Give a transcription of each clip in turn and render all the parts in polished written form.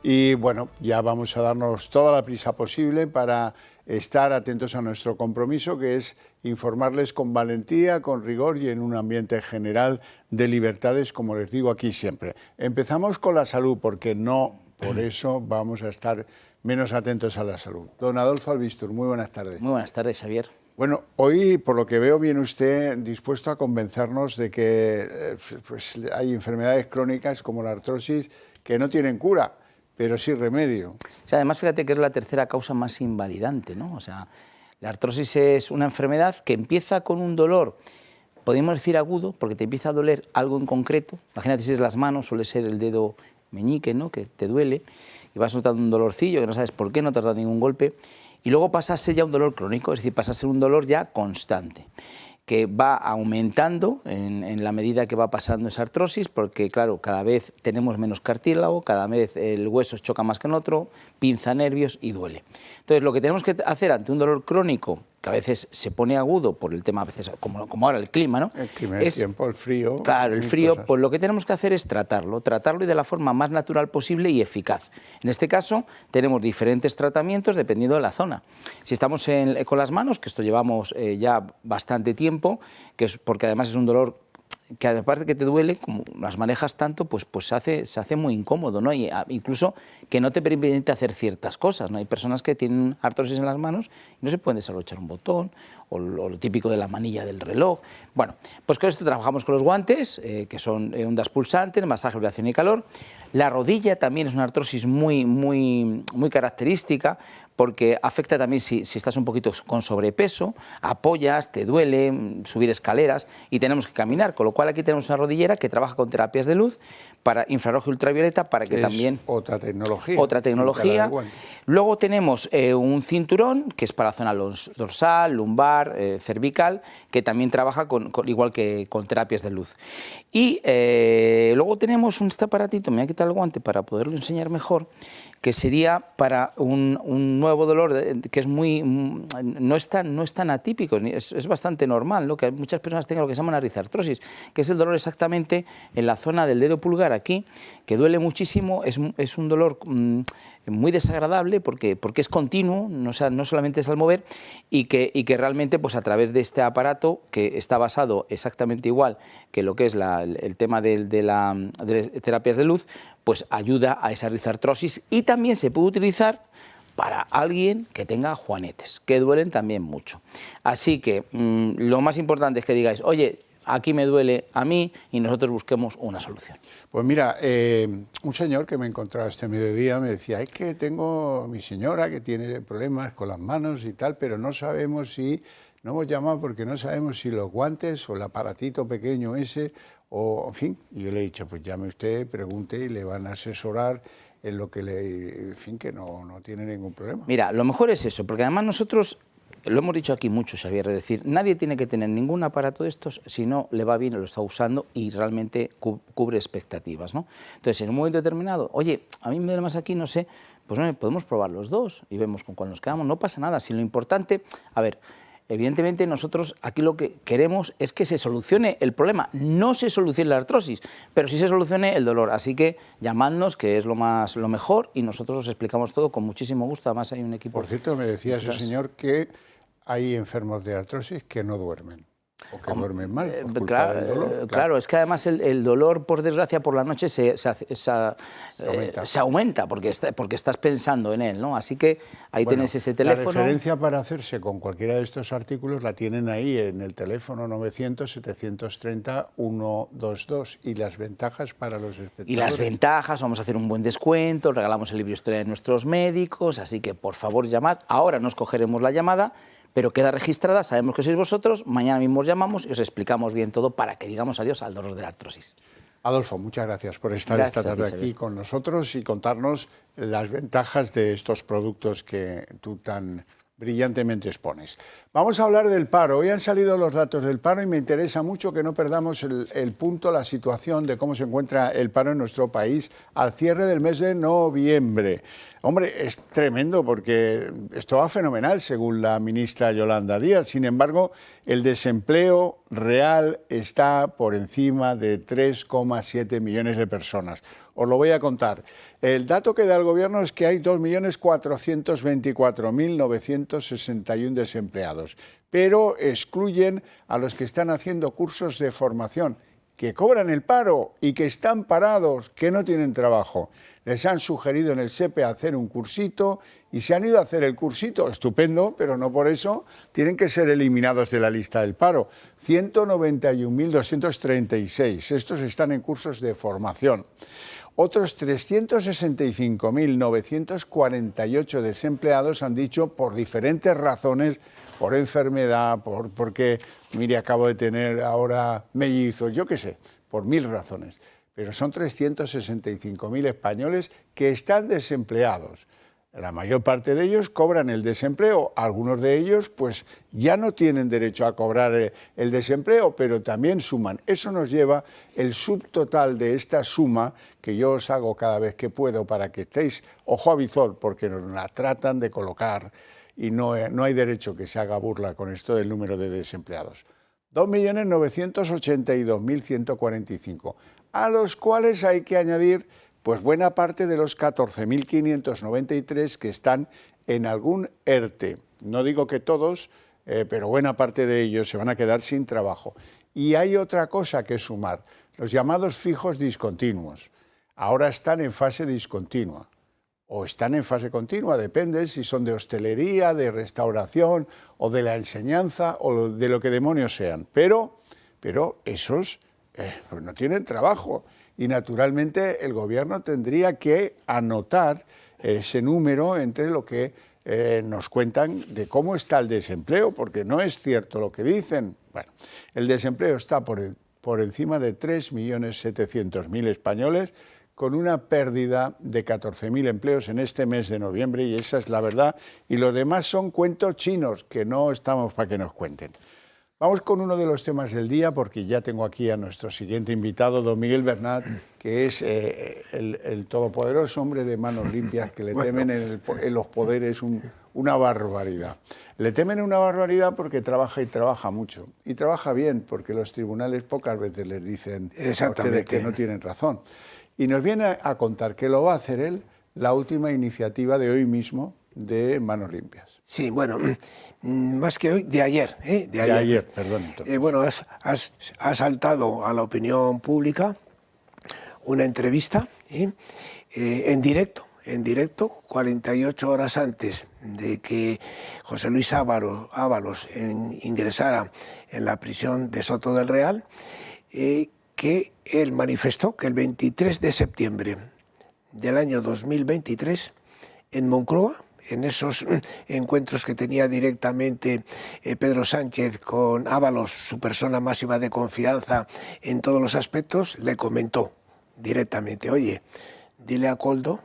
Y bueno, ya vamos a darnos toda la prisa posible para estar atentos a nuestro compromiso, que es informarles con valentía, con rigor y en un ambiente general de libertades, como les digo aquí siempre. Empezamos con la salud, porque no por eso vamos a estar menos atentos a la salud. Don Adolfo Albistur, muy buenas tardes. Muy buenas tardes, Xavier. Bueno, hoy, por lo que veo, viene usted dispuesto a convencernos de que pues, hay enfermedades crónicas como la artrosis que no tienen cura, pero sí remedio. O sea, además, fíjate que es la tercera causa más invalidante, ¿no? O sea, la artrosis es una enfermedad que empieza con un dolor, podemos decir agudo, porque te empieza a doler algo en concreto. Imagínate si es las manos, suele ser el dedo meñique, ¿no?, que te duele, y vas notando un dolorcillo que no sabes por qué, no te has dado ningún golpe, y luego pasa a ser ya un dolor crónico, es decir, pasa a ser un dolor ya constante, que va aumentando en la medida que va pasando esa artrosis, porque claro, cada vez tenemos menos cartílago, cada vez el hueso choca más que en otro, pinza nervios y duele. Entonces, lo que tenemos que hacer ante un dolor crónico, que a veces se pone agudo por el tema, a veces como ahora el clima, ¿no? El clima, el tiempo, el frío. Claro, el frío, pues lo que tenemos que hacer es tratarlo y de la forma más natural posible y eficaz. En este caso, tenemos diferentes tratamientos dependiendo de la zona. Si estamos con las manos, que esto llevamos ya bastante tiempo, que es porque además es un dolor que aparte que te duele, como las manejas tanto, pues se hace muy incómodo, ¿no? Y incluso que no te permite hacer ciertas cosas, ¿no? Hay personas que tienen artrosis en las manos y no se pueden desabrochar un botón, o lo típico de la manilla del reloj. Bueno, pues con esto trabajamos con los guantes, que son ondas pulsantes, masaje, vibración y calor. La rodilla también es una artrosis muy característica, porque afecta también si estás un poquito con sobrepeso, apoyas, te duele, subir escaleras y tenemos que caminar, con lo cual aquí tenemos una rodillera que trabaja con terapias de luz para infrarrojo y ultravioleta para que también... Otra tecnología. Otra tecnología. Luego tenemos un cinturón que es para la zona dorsal, lumbar, cervical, que también trabaja igual que con terapias de luz. Y luego tenemos este aparatito, me voy a quitar el guante para poderlo enseñar mejor, que sería para un nuevo dolor que es no es tan atípico, es bastante normal, ¿no? Que muchas personas tengan lo que se llama una rizartrosis, que es el dolor exactamente en la zona del dedo pulgar aquí, que duele muchísimo, es un dolor muy desagradable porque es continuo, no solamente es al mover, y que realmente pues a través de este aparato, que está basado exactamente igual que lo que es el tema de terapias de luz, pues ayuda a esa rizartrosis y también se puede utilizar para alguien que tenga juanetes, que duelen también mucho. Así que lo más importante es que digáis, oye, aquí me duele a mí y nosotros busquemos una solución. Pues mira, un señor que me encontraba este mediodía me decía, es que tengo a mi señora que tiene problemas con las manos y tal, pero no sabemos si, no hemos llamado porque no sabemos si los guantes o el aparatito pequeño ese, o en fin, y yo le he dicho, pues llame usted, pregunte y le van a asesorar en lo que en fin, que no tiene ningún problema. Mira, lo mejor es eso, porque además nosotros, lo hemos dicho aquí mucho, Xavier, es decir, nadie tiene que tener ningún aparato de estos si no le va bien, lo está usando y realmente cubre expectativas, ¿no? Entonces, en un momento determinado, oye, a mí me duele más aquí, no sé, pues no, podemos probar los dos y vemos con cuál nos quedamos, no pasa nada, si lo importante, a ver, evidentemente nosotros aquí lo que queremos es que se solucione el problema, no se solucione la artrosis, pero sí se solucione el dolor, así que llamadnos, que es lo mejor, y nosotros os explicamos todo con muchísimo gusto, además hay un equipo... Por cierto, me decía ese señor que hay enfermos de artrosis que no duermen, o que duermen mal, por culpa del dolor. Claro, es que además el dolor, por desgracia, por la noche se aumenta porque estás pensando en él, ¿no? Así que ahí tenéis ese teléfono. La referencia para hacerse con cualquiera de estos artículos la tienen ahí en el teléfono 900-730-122 y las ventajas para los espectadores. Y las ventajas, vamos a hacer un buen descuento, regalamos el libro Historia de nuestros médicos, así que por favor llamad, ahora nos cogeremos la llamada, pero queda registrada, sabemos que sois vosotros, mañana mismo os llamamos y os explicamos bien todo para que digamos adiós al dolor de la artrosis. Adolfo, muchas gracias por estar esta tarde aquí con nosotros y contarnos las ventajas de estos productos que tú tan brillantemente expones. Vamos a hablar del paro. Hoy han salido los datos del paro y me interesa mucho que no perdamos el punto, la situación de cómo se encuentra el paro en nuestro país al cierre del mes de noviembre. Hombre, es tremendo porque esto va fenomenal según la ministra Yolanda Díaz. Sin embargo, el desempleo real está por encima de 3,7 millones de personas. os lo voy a contar. El dato que da el Gobierno es que hay 2.424.961 desempleados, pero excluyen a los que están haciendo cursos de formación, que cobran el paro y que están parados, que no tienen trabajo. Les han sugerido en el SEPE hacer un cursito y se han ido a hacer el cursito, estupendo, pero no por eso tienen que ser eliminados de la lista del paro. 191.236, estos están en cursos de formación. Otros 365.948 desempleados han dicho por diferentes razones, por enfermedad, porque, mire, acabo de tener ahora mellizos, yo qué sé, por 1000 razones. Pero son 365.000 españoles que están desempleados. La mayor parte de ellos cobran el desempleo, algunos de ellos pues ya no tienen derecho a cobrar el desempleo, pero también suman. Eso nos lleva el subtotal de esta suma, que yo os hago cada vez que puedo para que estéis ojo a visor, porque nos la tratan de colocar y no hay derecho que se haga burla con esto del número de desempleados. 2.982.145, a los cuales hay que añadir pues buena parte de los 14.593 que están en algún ERTE. No digo que todos, pero buena parte de ellos se van a quedar sin trabajo. Y hay otra cosa que sumar, los llamados fijos discontinuos. Ahora están en fase discontinua o están en fase continua, depende si son de hostelería, de restauración o de la enseñanza o de lo que demonios sean. Pero esos pues no tienen trabajo. Y naturalmente el Gobierno tendría que anotar ese número entre lo que nos cuentan de cómo está el desempleo, porque no es cierto lo que dicen. Bueno, el desempleo está por encima de 3.700.000 españoles, con una pérdida de 14.000 empleos en este mes de noviembre, y esa es la verdad. Y los demás son cuentos chinos, que no estamos para que nos cuenten. Vamos con uno de los temas del día, porque ya tengo aquí a nuestro siguiente invitado, don Miguel Bernat, que es el todopoderoso hombre de manos limpias, que le temen en los poderes una barbaridad. Le temen una barbaridad porque trabaja y trabaja mucho. Y trabaja bien, porque los tribunales pocas veces les dicen a ustedes que no tienen razón. Y nos viene a contar que lo va a hacer él, la última iniciativa de hoy mismo de Manos Limpias. Sí, bueno, más que hoy, de ayer. De ayer, perdón. Bueno, has saltado a la opinión pública una entrevista en directo, 48 horas antes de que José Luis Ábalos ingresara en la prisión de Soto del Real, que él manifestó que el 23 de septiembre del año 2023, en Moncloa, en esos encuentros que tenía directamente Pedro Sánchez con Ábalos, su persona máxima de confianza en todos los aspectos, le comentó directamente: oye, dile a Koldo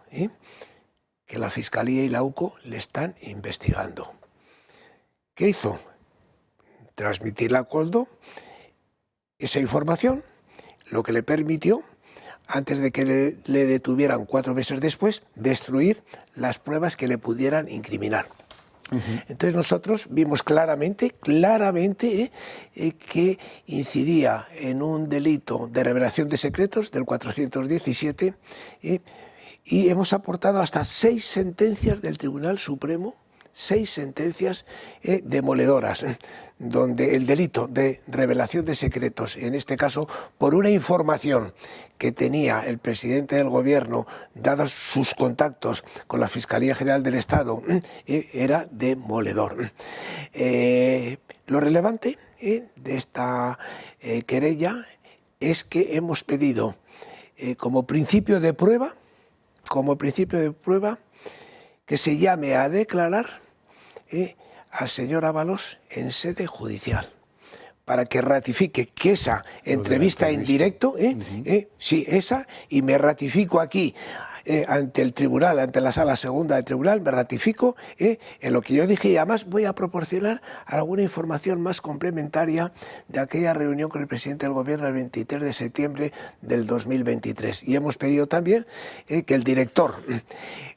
que la Fiscalía y la UCO le están investigando. ¿Qué hizo? Transmitirle a Koldo esa información, lo que le permitió, antes de que le detuvieran 4 meses después, destruir las pruebas que le pudieran incriminar. Entonces nosotros vimos claramente que incidía en un delito de revelación de secretos del 417 y hemos aportado hasta 6 sentencias del Tribunal Supremo, 6 sentencias demoledoras, donde el delito de revelación de secretos, en este caso por una información que tenía el presidente del Gobierno, dados sus contactos con la Fiscalía General del Estado, era demoledor. Lo relevante de esta querella es que hemos pedido como principio de prueba, que se llame a declarar al señor Ábalos en sede judicial, para que ratifique que esa entrevista en directo, sí, esa, y me ratifico aquí ante el tribunal, ante la sala segunda del tribunal, me ratifico en lo que yo dije, y además voy a proporcionar alguna información más complementaria de aquella reunión con el presidente del Gobierno el 23 de septiembre del 2023. Y hemos pedido también que el director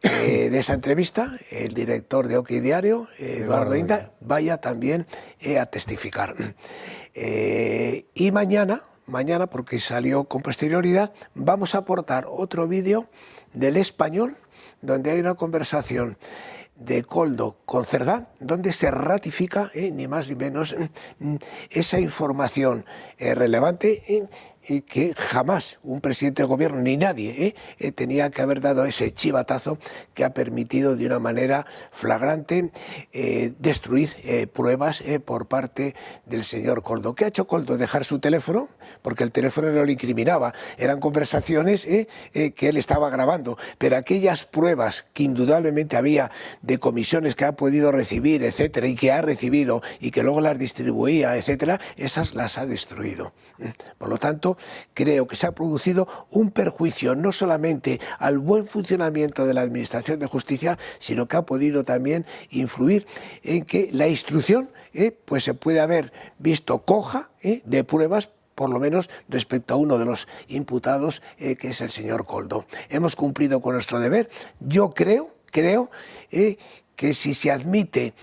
de esa entrevista, el director de OK Diario, Eduardo Inda, vaya también a testificar. Y mañana mañana, porque salió con posterioridad, vamos a aportar otro vídeo del Español, donde hay una conversación de Koldo con Cerdá, donde se ratifica, ni más ni menos, esa información relevante, y que jamás un presidente de gobierno ni nadie tenía que haber dado ese chivatazo que ha permitido de una manera flagrante destruir pruebas por parte del señor Koldo. ¿Qué ha hecho Koldo? Dejar su teléfono, porque el teléfono no lo incriminaba, eran conversaciones que él estaba grabando, pero aquellas pruebas que indudablemente había de comisiones que ha podido recibir, etcétera, y que ha recibido y que luego las distribuía, etcétera, esas las ha destruido. Por lo tanto, creo que se ha producido un perjuicio no solamente al buen funcionamiento de la Administración de Justicia, sino que ha podido también influir en que la instrucción pues se puede haber visto coja de pruebas, por lo menos respecto a uno de los imputados, que es el señor Koldo. Hemos cumplido con nuestro deber. Yo creo que si se admite,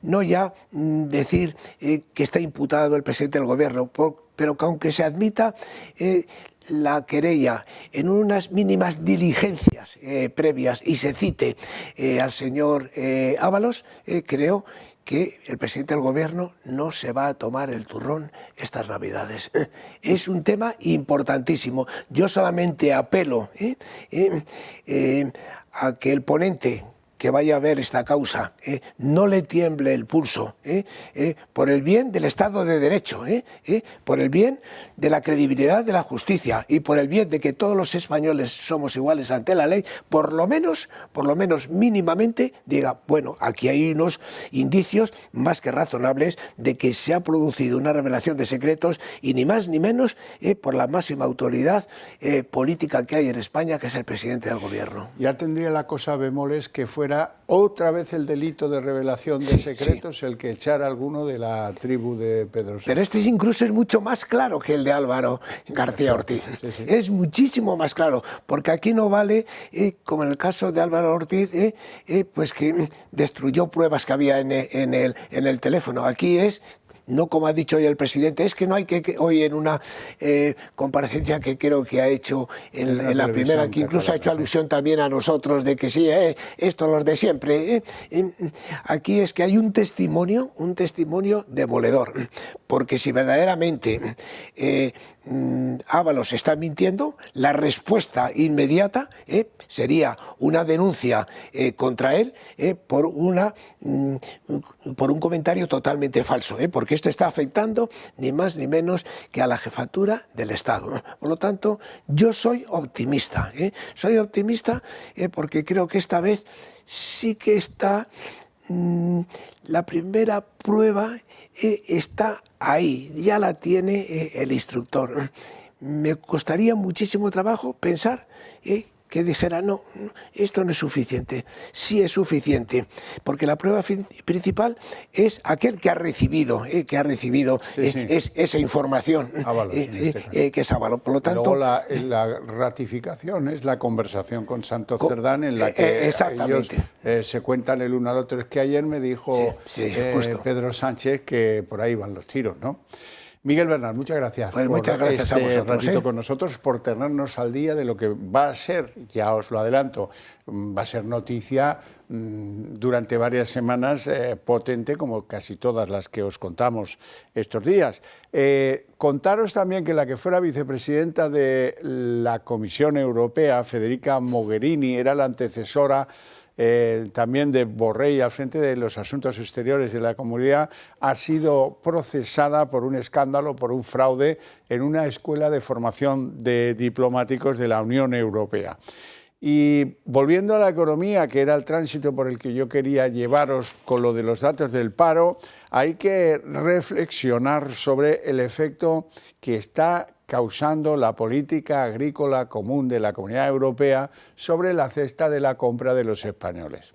no ya decir que está imputado el presidente del gobierno, pero que aunque se admita la querella en unas mínimas diligencias previas y se cite al señor Ábalos, creo que el presidente del gobierno no se va a tomar el turrón estas Navidades. Es un tema importantísimo. Yo solamente apelo a que el ponente que vaya a ver esta causa no le tiemble el pulso, por el bien del Estado de Derecho, por el bien de la credibilidad de la justicia y por el bien de que todos los españoles somos iguales ante la ley, por lo menos mínimamente diga, bueno, aquí hay unos indicios más que razonables de que se ha producido una revelación de secretos y ni más ni menos por la máxima autoridad política que hay en España, que es el presidente del gobierno. Ya tendría la cosa bemoles que fuera otra vez el delito de revelación de secretos el que echara a alguno de la tribu de Pedro Sánchez. Pero este incluso es mucho más claro que el de Álvaro García Ortiz. Sí. Es muchísimo más claro, porque aquí no vale, como en el caso de Álvaro Ortiz, pues que destruyó pruebas que había en el teléfono. Aquí es, no como ha dicho hoy el presidente, es que no hay que hoy en una comparecencia que creo que ha hecho en la primera, que incluso ha hecho alusión también a nosotros de que sí, esto los de siempre. Aquí es que hay un testimonio demoledor, porque si verdaderamente Ábalos está mintiendo, la respuesta inmediata sería una denuncia contra él por un comentario totalmente falso, porque esto está afectando ni más ni menos que a la jefatura del Estado. Por lo tanto, yo soy optimista. Soy optimista porque creo que esta vez sí que está la primera prueba, está ahí, ya la tiene el instructor. Me costaría muchísimo trabajo pensar que dijera, no, esto no es suficiente. Sí es suficiente, porque la prueba principal es aquel que ha recibido esa información, Ábalos, que es Ábalos. Por lo tanto, luego la ratificación es la conversación con Santos Cerdán, en la que ellos se cuentan el uno al otro. Es que ayer me dijo Pedro Sánchez que por ahí van los tiros, ¿no? Miguel Bernal, muchas gracias por muchas gracias a vosotros, ratito con nosotros, por tenernos al día de lo que va a ser, ya os lo adelanto, va a ser noticia durante varias semanas, potente, como casi todas las que os contamos estos días. Contaros también que la que fuera vicepresidenta de la Comisión Europea, Federica Mogherini, era la antecesora también de Borrell al frente de los asuntos exteriores de la Comunidad, ha sido procesada por un escándalo, por un fraude en una escuela de formación de diplomáticos de la Unión Europea. Y volviendo a la economía, que era el tránsito por el que yo quería llevaros con lo de los datos del paro, hay que reflexionar sobre el efecto que está causando la política agrícola común de la Comunidad Europea sobre la cesta de la compra de los españoles.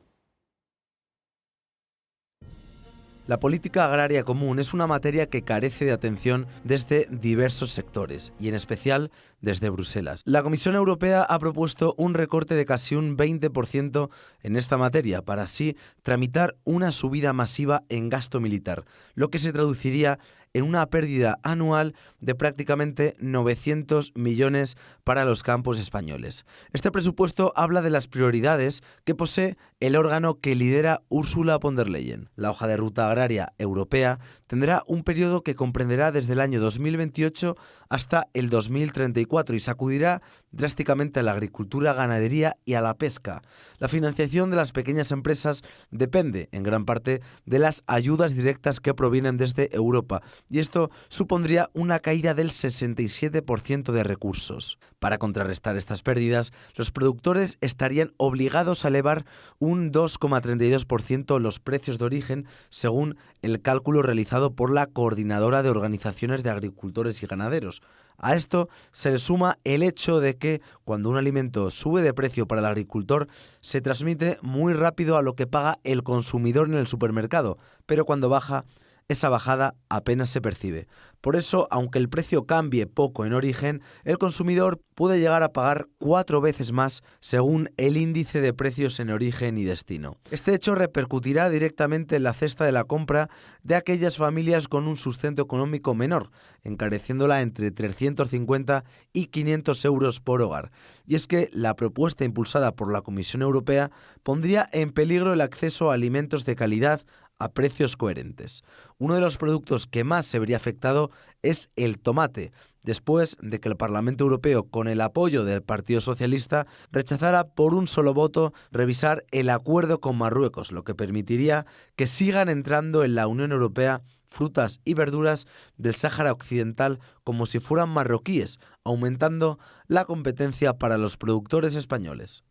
La política agraria común es una materia que carece de atención desde diversos sectores y en especial desde Bruselas. La Comisión Europea ha propuesto un recorte de casi un 20% en esta materia para así tramitar una subida masiva en gasto militar, lo que se traduciría en una pérdida anual de prácticamente 900 millones para los campos españoles. Este presupuesto habla de las prioridades que posee el órgano que lidera Ursula von der Leyen. La hoja de ruta agraria europea tendrá un periodo que comprenderá desde el año 2028 hasta el 2034 y sacudirá drásticamente a la agricultura, ganadería y a la pesca. La financiación de las pequeñas empresas depende en gran parte de las ayudas directas que provienen desde Europa, y esto supondría una caída del 67% de recursos. Para contrarrestar estas pérdidas, los productores estarían obligados a elevar un 2,32% los precios de origen, según el cálculo realizado por la Coordinadora de Organizaciones de Agricultores y Ganaderos. A esto se le suma el hecho de que cuando un alimento sube de precio para el agricultor, se transmite muy rápido a lo que paga el consumidor en el supermercado, pero cuando baja, esa bajada apenas se percibe. Por eso, aunque el precio cambie poco en origen, el consumidor puede llegar a pagar 4 veces más según el índice de precios en origen y destino. Este hecho repercutirá directamente en la cesta de la compra de aquellas familias con un sustento económico menor, encareciéndola entre 350 y 500 euros por hogar. Y es que la propuesta impulsada por la Comisión Europea pondría en peligro el acceso a alimentos de calidad a precios coherentes. Uno de los productos que más se vería afectado es el tomate, después de que el Parlamento Europeo, con el apoyo del Partido Socialista, rechazara por un solo voto revisar el acuerdo con Marruecos, lo que permitiría que sigan entrando en la Unión Europea frutas y verduras del Sáhara Occidental como si fueran marroquíes, aumentando la competencia para los productores españoles.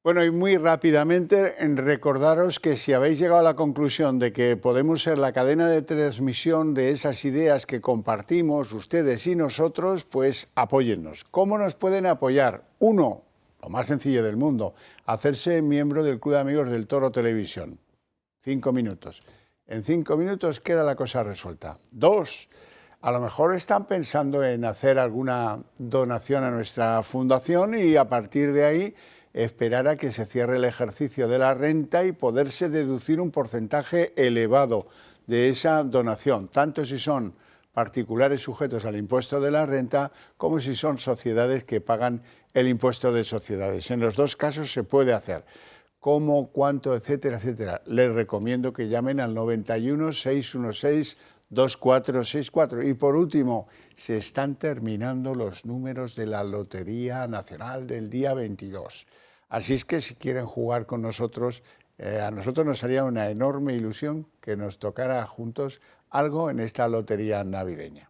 Bueno, y muy rápidamente recordaros que si habéis llegado a la conclusión de que podemos ser la cadena de transmisión de esas ideas que compartimos ustedes y nosotros, pues apóyennos. ¿Cómo nos pueden apoyar? 1, lo más sencillo del mundo, hacerse miembro del Club de Amigos del Toro Televisión. 5 minutos. En 5 minutos queda la cosa resuelta. 2, a lo mejor están pensando en hacer alguna donación a nuestra fundación y a partir de ahí esperar a que se cierre el ejercicio de la renta y poderse deducir un porcentaje elevado de esa donación, tanto si son particulares sujetos al impuesto de la renta como si son sociedades que pagan el impuesto de sociedades. En los dos casos se puede hacer. ¿Cómo, cuánto, etcétera, etcétera? Les recomiendo que llamen al 91 616 2464. Y por último, se están terminando los números de la Lotería Nacional del día 22. Así es que si quieren jugar con nosotros, a nosotros nos haría una enorme ilusión que nos tocara juntos algo en esta lotería navideña.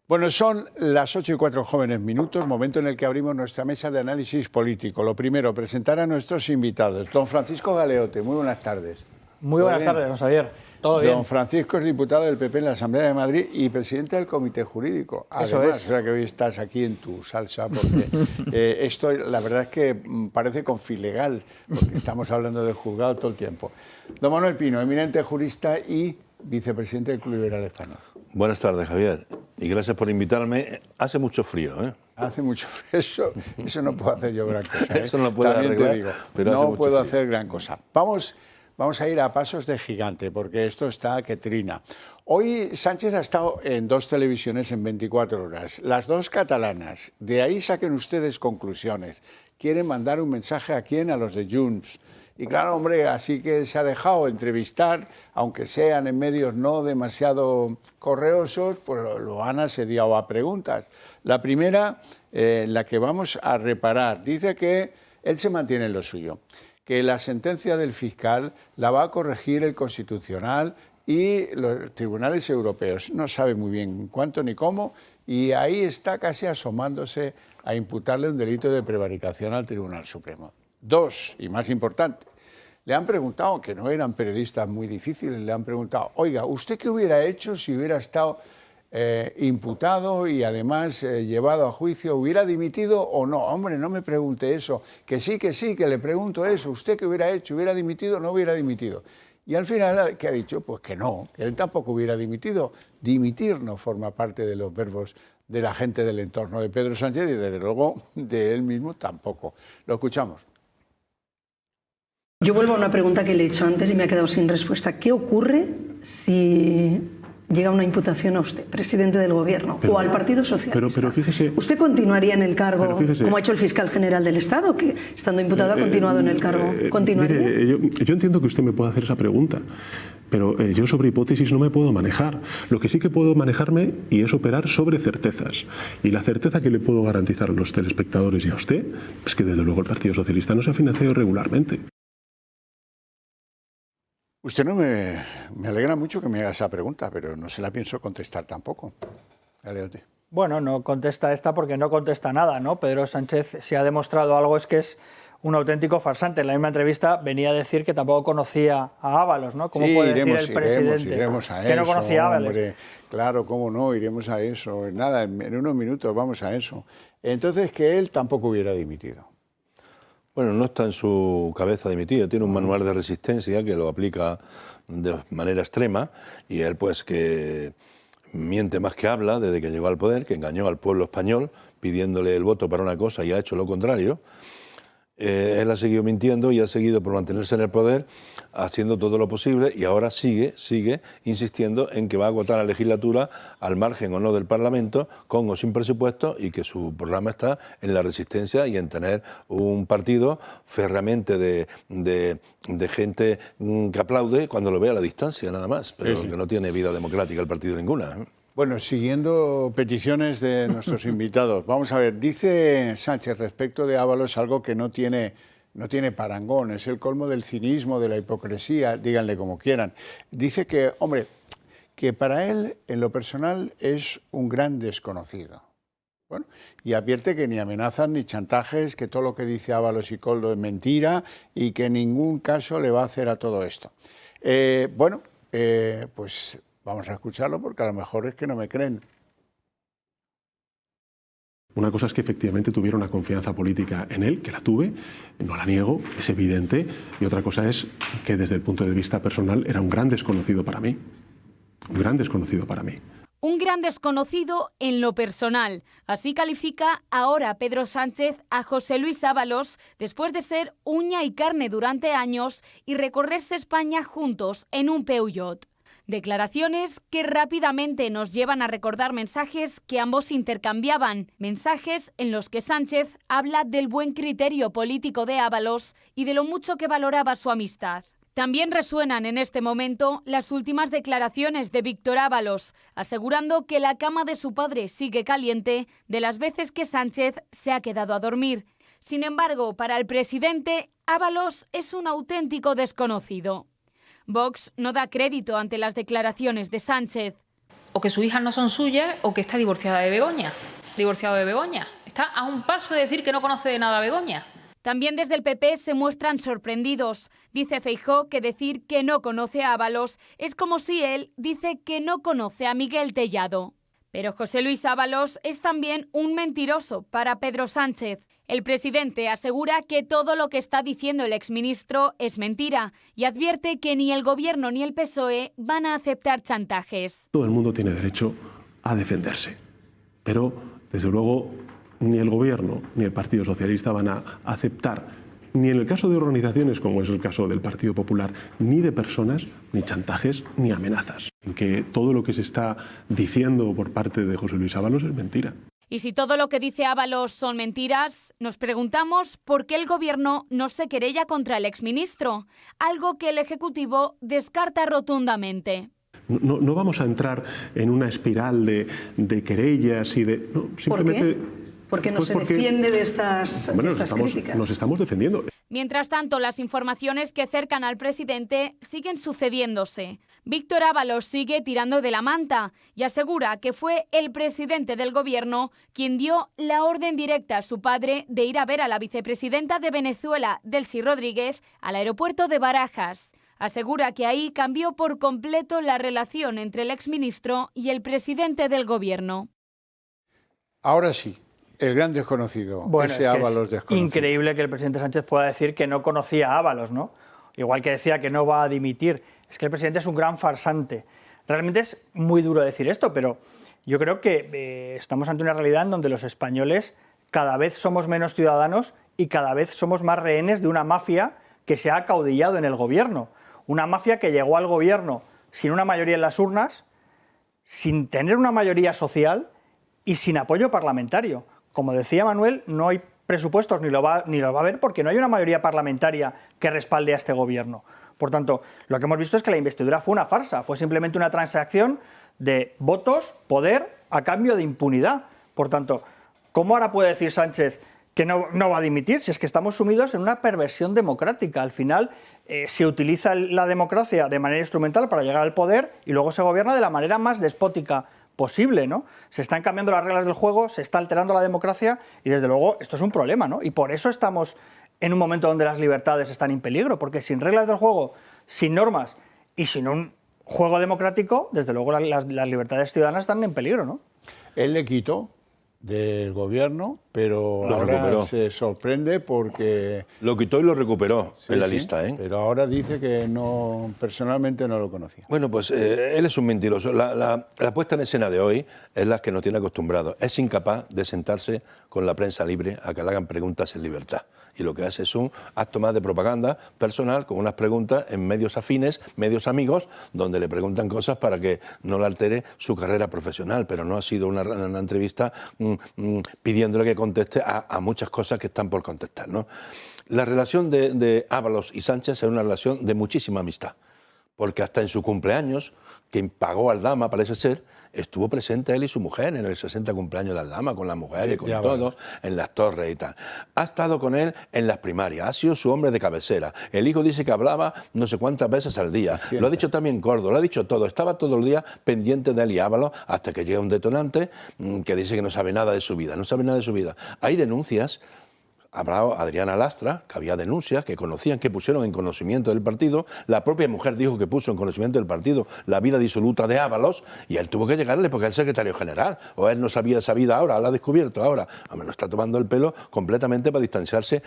Bueno, son las 8:04 jóvenes minutos, momento en el que abrimos nuestra mesa de análisis político. Lo primero, presentar a nuestros invitados. Don Francisco Galeote, muy buenas tardes. Muy buenas tardes, don Xavier. Todo bien. Don Francisco es diputado del PP en la Asamblea de Madrid y presidente del Comité Jurídico. Además, eso es. O sea que hoy estás aquí en tu salsa porque esto la verdad es que parece confilegal porque estamos hablando del juzgado todo el tiempo. Don Manuel Pino, eminente jurista y vicepresidente del Club Liberal Español. Buenas tardes, Javier, y gracias por invitarme. Hace mucho frío, ¿eh? Hace mucho frío, eso no puedo hacer yo gran cosa, ¿eh? Eso no lo puedo También arreglar, te digo, pero hace no mucho puedo frío. hacer gran cosa. Vamos a ir a pasos de gigante, porque esto está que trina. Hoy Sánchez ha estado en 2 televisiones en 24 horas, las 2 catalanas. De ahí saquen ustedes conclusiones. ¿Quieren mandar un mensaje a quién? A los de Junts. Y claro, hombre, así que se ha dejado entrevistar, aunque sean en medios no demasiado correosos, pues lo han asediado a preguntas. La primera, la que vamos a reparar, dice que él se mantiene en lo suyo, que la sentencia del fiscal la va a corregir el Constitucional y los tribunales europeos. No sabe muy bien cuánto ni cómo, y ahí está casi asomándose a imputarle un delito de prevaricación al Tribunal Supremo. 2, y más importante, le han preguntado, que no eran periodistas muy difíciles, le han preguntado, oiga, ¿usted qué hubiera hecho si hubiera estado imputado y además llevado a juicio? ¿Hubiera dimitido o no? Hombre, no me pregunte eso, que sí, que le pregunto eso, ¿usted qué hubiera hecho? ¿Hubiera dimitido o no hubiera dimitido? Y al final, ¿qué ha dicho? Pues que no, que él tampoco hubiera dimitido. Dimitir no forma parte de los verbos de la gente del entorno de Pedro Sánchez y desde luego de él mismo tampoco. Lo escuchamos. Yo vuelvo a una pregunta que le he hecho antes y me ha quedado sin respuesta. ¿Qué ocurre si llega una imputación a usted, presidente del Gobierno, o al Partido Socialista, pero fíjese, ¿usted continuaría en el cargo, como ha hecho el fiscal general del Estado, que estando imputado ha continuado en el cargo? ¿Continuaría? Mire, yo entiendo que usted me pueda hacer esa pregunta, pero yo sobre hipótesis no me puedo manejar. Lo que sí que puedo manejarme y es operar sobre certezas. Y la certeza que le puedo garantizar a los telespectadores y a usted es que desde luego el Partido Socialista no se ha financiado irregularmente. Usted no me alegra mucho que me haga esa pregunta, pero no se la pienso contestar tampoco. Galeotti. Bueno, no contesta esta porque no contesta nada, ¿no? Pedro Sánchez, si ha demostrado algo, es que es un auténtico farsante. En la misma entrevista venía a decir que tampoco conocía a Ábalos, ¿no? ¿Cómo puede decir el presidente iremos a que eso, no conocía a Ábalos? Hombre, claro, cómo no, iremos a eso. Nada, en unos minutos vamos a eso. Entonces, que él tampoco hubiera dimitido. Bueno, no está en su cabeza dimitido, tiene un manual de resistencia que lo aplica de manera extrema y él pues que miente más que habla desde que llegó al poder, que engañó al pueblo español pidiéndole el voto para una cosa y ha hecho lo contrario. Él ha seguido mintiendo y ha seguido por mantenerse en el poder haciendo todo lo posible y ahora sigue insistiendo en que va a agotar la legislatura al margen o no del Parlamento, con o sin presupuesto, y que su programa está en la resistencia y en tener un partido férreamente de gente que aplaude cuando lo ve a la distancia nada más, pero que no tiene vida democrática el partido ninguna. Bueno, siguiendo peticiones de nuestros invitados, vamos a ver, dice Sánchez respecto de Ábalos algo que no tiene parangón, es el colmo del cinismo, de la hipocresía, díganle como quieran. Dice que, hombre, que para él, en lo personal, es un gran desconocido. Bueno, y advierte que ni amenazas ni chantajes, que todo lo que dice Ábalos y Koldo es mentira y que en ningún caso le va a hacer a todo esto. Pues vamos a escucharlo porque a lo mejor es que no me creen. Una cosa es que efectivamente tuviera una confianza política en él, que la tuve, no la niego, es evidente, y otra cosa es que desde el punto de vista personal era un gran desconocido para mí. Un gran desconocido para mí. Un gran desconocido en lo personal. Así califica ahora Pedro Sánchez a José Luis Ábalos después de ser uña y carne durante años y recorrerse España juntos en un Peugeot. Declaraciones que rápidamente nos llevan a recordar mensajes que ambos intercambiaban, mensajes en los que Sánchez habla del buen criterio político de Ábalos y de lo mucho que valoraba su amistad. También resuenan en este momento las últimas declaraciones de Víctor Ábalos, asegurando que la cama de su padre sigue caliente de las veces que Sánchez se ha quedado a dormir. Sin embargo, para el presidente, Ábalos es un auténtico desconocido. Vox no da crédito ante las declaraciones de Sánchez. O que sus hijas no son suyas o que está divorciado de Begoña. Está a un paso de decir que no conoce de nada a Begoña. También desde el PP se muestran sorprendidos. Dice Feijóo que decir que no conoce a Ábalos es como si él dice que no conoce a Miguel Tellado. Pero José Luis Ábalos es también un mentiroso para Pedro Sánchez. El presidente asegura que todo lo que está diciendo el exministro es mentira y advierte que ni el Gobierno ni el PSOE van a aceptar chantajes. Todo el mundo tiene derecho a defenderse, pero desde luego ni el Gobierno ni el Partido Socialista van a aceptar, ni en el caso de organizaciones como es el caso del Partido Popular, ni de personas, ni chantajes, ni amenazas. En que todo lo que se está diciendo por parte de José Luis Ábalos es mentira. Y si todo lo que dice Ábalos son mentiras, nos preguntamos por qué el Gobierno no se querella contra el exministro, algo que el Ejecutivo descarta rotundamente. No vamos a entrar en una espiral de querellas y de... No, simplemente, ¿por qué? Porque no se defiende de estas críticas. Nos estamos defendiendo. Mientras tanto, las informaciones que cercan al presidente siguen sucediéndose. Víctor Ábalos sigue tirando de la manta y asegura que fue el presidente del Gobierno quien dio la orden directa a su padre de ir a ver a la vicepresidenta de Venezuela, Delcy Rodríguez, al aeropuerto de Barajas. Asegura que ahí cambió por completo la relación entre el exministro y el presidente del Gobierno. Ahora sí. El gran desconocido, bueno, ese Ábalos desconocido. Increíble que el presidente Sánchez pueda decir que no conocía a Ábalos, ¿no? Igual que decía que no va a dimitir. Es que el presidente es un gran farsante. Realmente es muy duro decir esto, pero yo creo que estamos ante una realidad en donde los españoles cada vez somos menos ciudadanos y cada vez somos más rehenes de una mafia que se ha acaudillado en el gobierno. Una mafia que llegó al gobierno sin una mayoría en las urnas, sin tener una mayoría social y sin apoyo parlamentario. Como decía Manuel, no hay presupuestos ni lo va a haber porque no hay una mayoría parlamentaria que respalde a este gobierno. Por tanto, lo que hemos visto es que la investidura fue una farsa, fue simplemente una transacción de votos, poder, a cambio de impunidad. Por tanto, ¿cómo ahora puede decir Sánchez que no va a dimitir si es que estamos sumidos en una perversión democrática? Al final se utiliza la democracia de manera instrumental para llegar al poder y luego se gobierna de la manera más despótica posible, ¿no? Se están cambiando las reglas del juego, se está alterando la democracia y desde luego esto es un problema, ¿no? Y por eso estamos en un momento donde las libertades están en peligro, porque sin reglas del juego, sin normas y sin un juego democrático, desde luego las libertades ciudadanas están en peligro, ¿no? Él le quitó del gobierno, pero Lo ahora recuperó. se sorprende porque... Lo quitó y lo recuperó en la lista, ¿eh? Pero ahora dice que no, personalmente no lo conocía. Bueno, pues él es un mentiroso. La puesta en escena de hoy es la que nos tiene acostumbrados. Es incapaz de sentarse con la prensa libre a que le hagan preguntas en libertad. Y lo que hace es un acto más de propaganda personal con unas preguntas en medios afines, medios amigos, donde le preguntan cosas para que no le altere su carrera profesional. Pero no ha sido una entrevista pidiéndole que conteste a muchas cosas que están por contestar, ¿no? La relación de Ábalos y Sánchez es una relación de muchísima amistad, porque hasta en su cumpleaños, quien pagó al Aldama, parece ser, estuvo presente él y su mujer en el 60 cumpleaños de Aldama, con la mujer y con todo, en las torres y tal. Ha estado con él en las primarias, ha sido su hombre de cabecera. El hijo dice que hablaba no sé cuántas veces al día. Lo ha dicho también Gordo, lo ha dicho todo. Estaba todo el día pendiente de él y Ábalos hasta que llega un detonante que dice que no sabe nada de su vida, no sabe nada de su vida. Hay denuncias. Habrá Adriana Lastra, que había denuncias, que conocían, que pusieron en conocimiento del partido. La propia mujer dijo que puso en conocimiento del partido la vida disoluta de Ábalos y él tuvo que llegarle porque es el secretario general. O él no sabía esa vida ahora, la ha descubierto ahora. Hombre, no está tomando el pelo completamente para distanciarse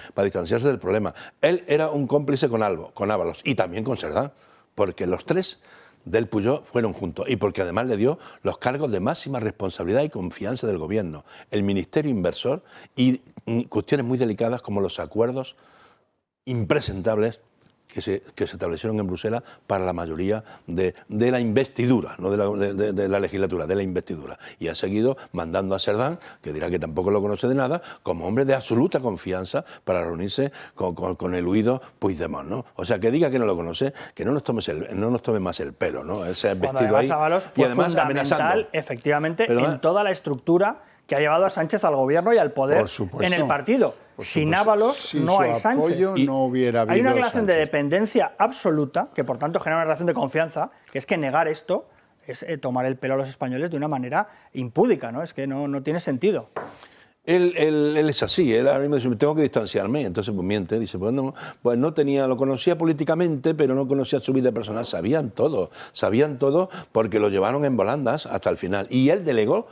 del problema. Él era un cómplice con Ábalos y también con Cerdán, porque los tres del Pujol fueron juntos y porque además le dio los cargos de máxima responsabilidad y confianza del gobierno, el ministerio inversor y cuestiones muy delicadas como los acuerdos impresentables que se establecieron en Bruselas para la mayoría de la investidura, no de la legislatura, de la investidura. Y ha seguido mandando a Cerdán, que dirá que tampoco lo conoce de nada, como hombre de absoluta confianza para reunirse con el huido Puigdemont, ¿no? O sea, que diga que no lo conoce, que no nos tome más el pelo, ¿no? Él se ha vestido ahí Ábalos fue y además fundamental, efectivamente, en toda la estructura que ha llevado a Sánchez al gobierno y al poder en el partido. Sin Ábalos no hay Sánchez. No hubiera habido hay una relación Sánchez. de dependencia absoluta, que por tanto genera una relación de confianza, que es que negar esto es tomar el pelo a los españoles de una manera impúdica, ¿no? Es que no tiene sentido. Él es así, él ahora mismo dice, tengo que distanciarme, entonces pues miente, dice, pues no lo conocía políticamente, pero no conocía su vida personal, sabían todo porque lo llevaron en volandas hasta el final. Y él delegó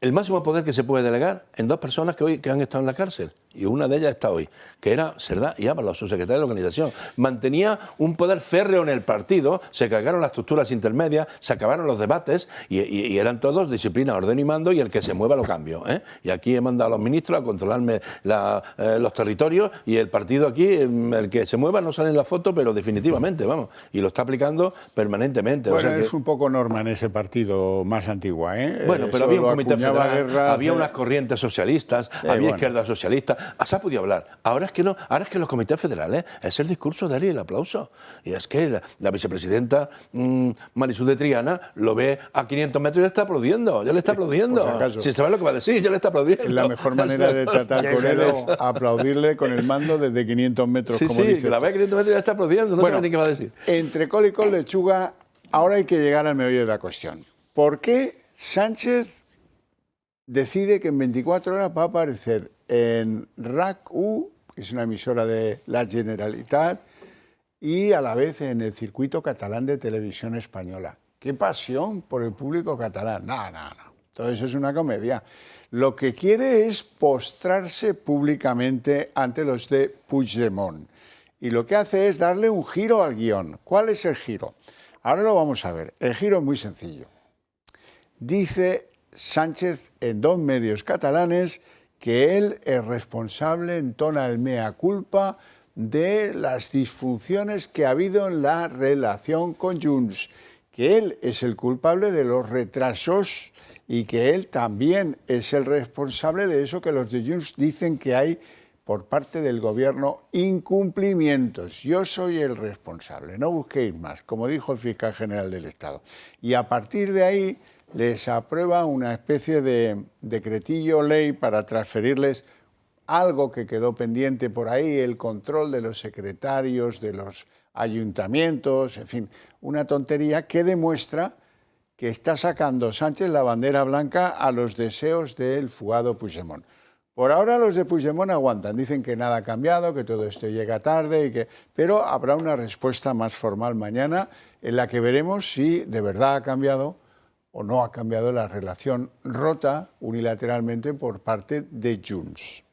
el máximo poder que se puede delegar en dos personas que han estado en la cárcel. Y una de ellas está hoy, que era Cerdá y Ábalos, su secretario de la organización. Mantenía un poder férreo en el partido, se cargaron las estructuras intermedias, se acabaron los debates y eran todos disciplina, orden y mando y el que se mueva lo cambio, ¿eh? Y aquí he mandado a los ministros a controlarme los territorios y el partido aquí, el que se mueva no sale en la foto, pero definitivamente, vamos, y lo está aplicando permanentemente. Bueno, o sea es un poco norma en ese partido más antigua, ¿eh? Bueno, pero había un comité federal, Guerra, había unas corrientes socialistas, había izquierda socialista. Se ha podido hablar. Ahora es que no, ahora es que los comités federales es el discurso de él y el aplauso. Y es que la vicepresidenta Marisú de Triana lo ve a 500 metros y le está aplaudiendo. Ya le está aplaudiendo. Sin saber lo que va a decir, ya le está aplaudiendo. La mejor manera de tratar con él es aplaudirle con el mando desde 500 metros, como dice. Que la ve a 500 metros y le está aplaudiendo, no sabe ni qué va a decir. Entre col y col lechuga, ahora hay que llegar al meollo de la cuestión. ¿Por qué Sánchez decide que en 24 horas va a aparecer en RAC-U, que es una emisora de la Generalitat, y a la vez en el circuito catalán de televisión española? ¡Qué pasión por el público catalán! No. Todo eso es una comedia. Lo que quiere es postrarse públicamente ante los de Puigdemont. Y lo que hace es darle un giro al guión. ¿Cuál es el giro? Ahora lo vamos a ver. El giro es muy sencillo. Dice Sánchez en dos medios catalanes que él es responsable, entona el mea culpa de las disfunciones que ha habido en la relación con Junts, que él es el culpable de los retrasos y que él también es el responsable de eso que los de Junts dicen que hay por parte del gobierno incumplimientos. Yo soy el responsable, no busquéis más, como dijo el fiscal general del Estado. Y a partir de ahí les aprueba una especie de decretillo ley para transferirles algo que quedó pendiente por ahí, el control de los secretarios, de los ayuntamientos, en fin, una tontería que demuestra que está sacando Sánchez la bandera blanca a los deseos del fugado Puigdemont. Por ahora los de Puigdemont aguantan, dicen que nada ha cambiado, que todo esto llega tarde, pero habrá una respuesta más formal mañana en la que veremos si de verdad ha cambiado o no ha cambiado la relación rota unilateralmente por parte de Junts.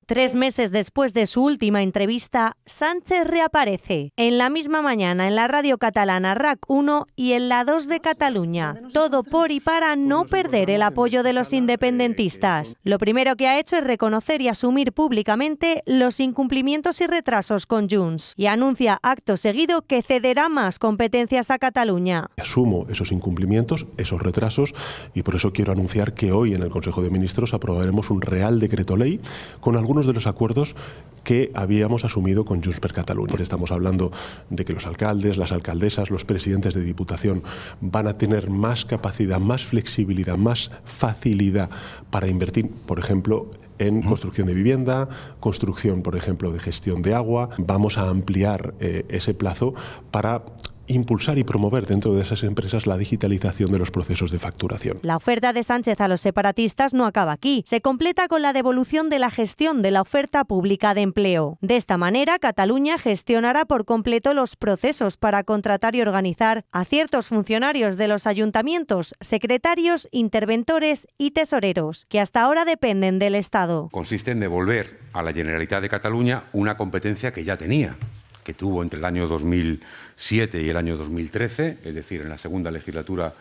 3 meses después de su última entrevista, Sánchez reaparece en la misma mañana en la radio catalana RAC1 y en la 2 de Cataluña. Todo por y para no perder el apoyo de los independentistas. Lo primero que ha hecho es reconocer y asumir públicamente los incumplimientos y retrasos con Junts y anuncia acto seguido que cederá más competencias a Cataluña. Asumo esos incumplimientos, esos retrasos, y por eso quiero anunciar que hoy en el Consejo de Ministros aprobaremos un Real Decreto Ley con algunos de los acuerdos que habíamos asumido con Junts per Catalunya. Estamos hablando de que los alcaldes, las alcaldesas, los presidentes de Diputación van a tener más capacidad, más flexibilidad, más facilidad para invertir, por ejemplo, en construcción de vivienda, construcción, por ejemplo, de gestión de agua. Vamos a ampliar ese plazo para impulsar y promover dentro de esas empresas la digitalización de los procesos de facturación. La oferta de Sánchez a los separatistas no acaba aquí. Se completa con la devolución de la gestión de la oferta pública de empleo. De esta manera, Cataluña gestionará por completo los procesos para contratar y organizar a ciertos funcionarios de los ayuntamientos, secretarios, interventores y tesoreros, que hasta ahora dependen del Estado. Consiste en devolver a la Generalitat de Cataluña una competencia que ya tenía, que tuvo entre el año 2007 y el año 2013, es decir, en la segunda legislatura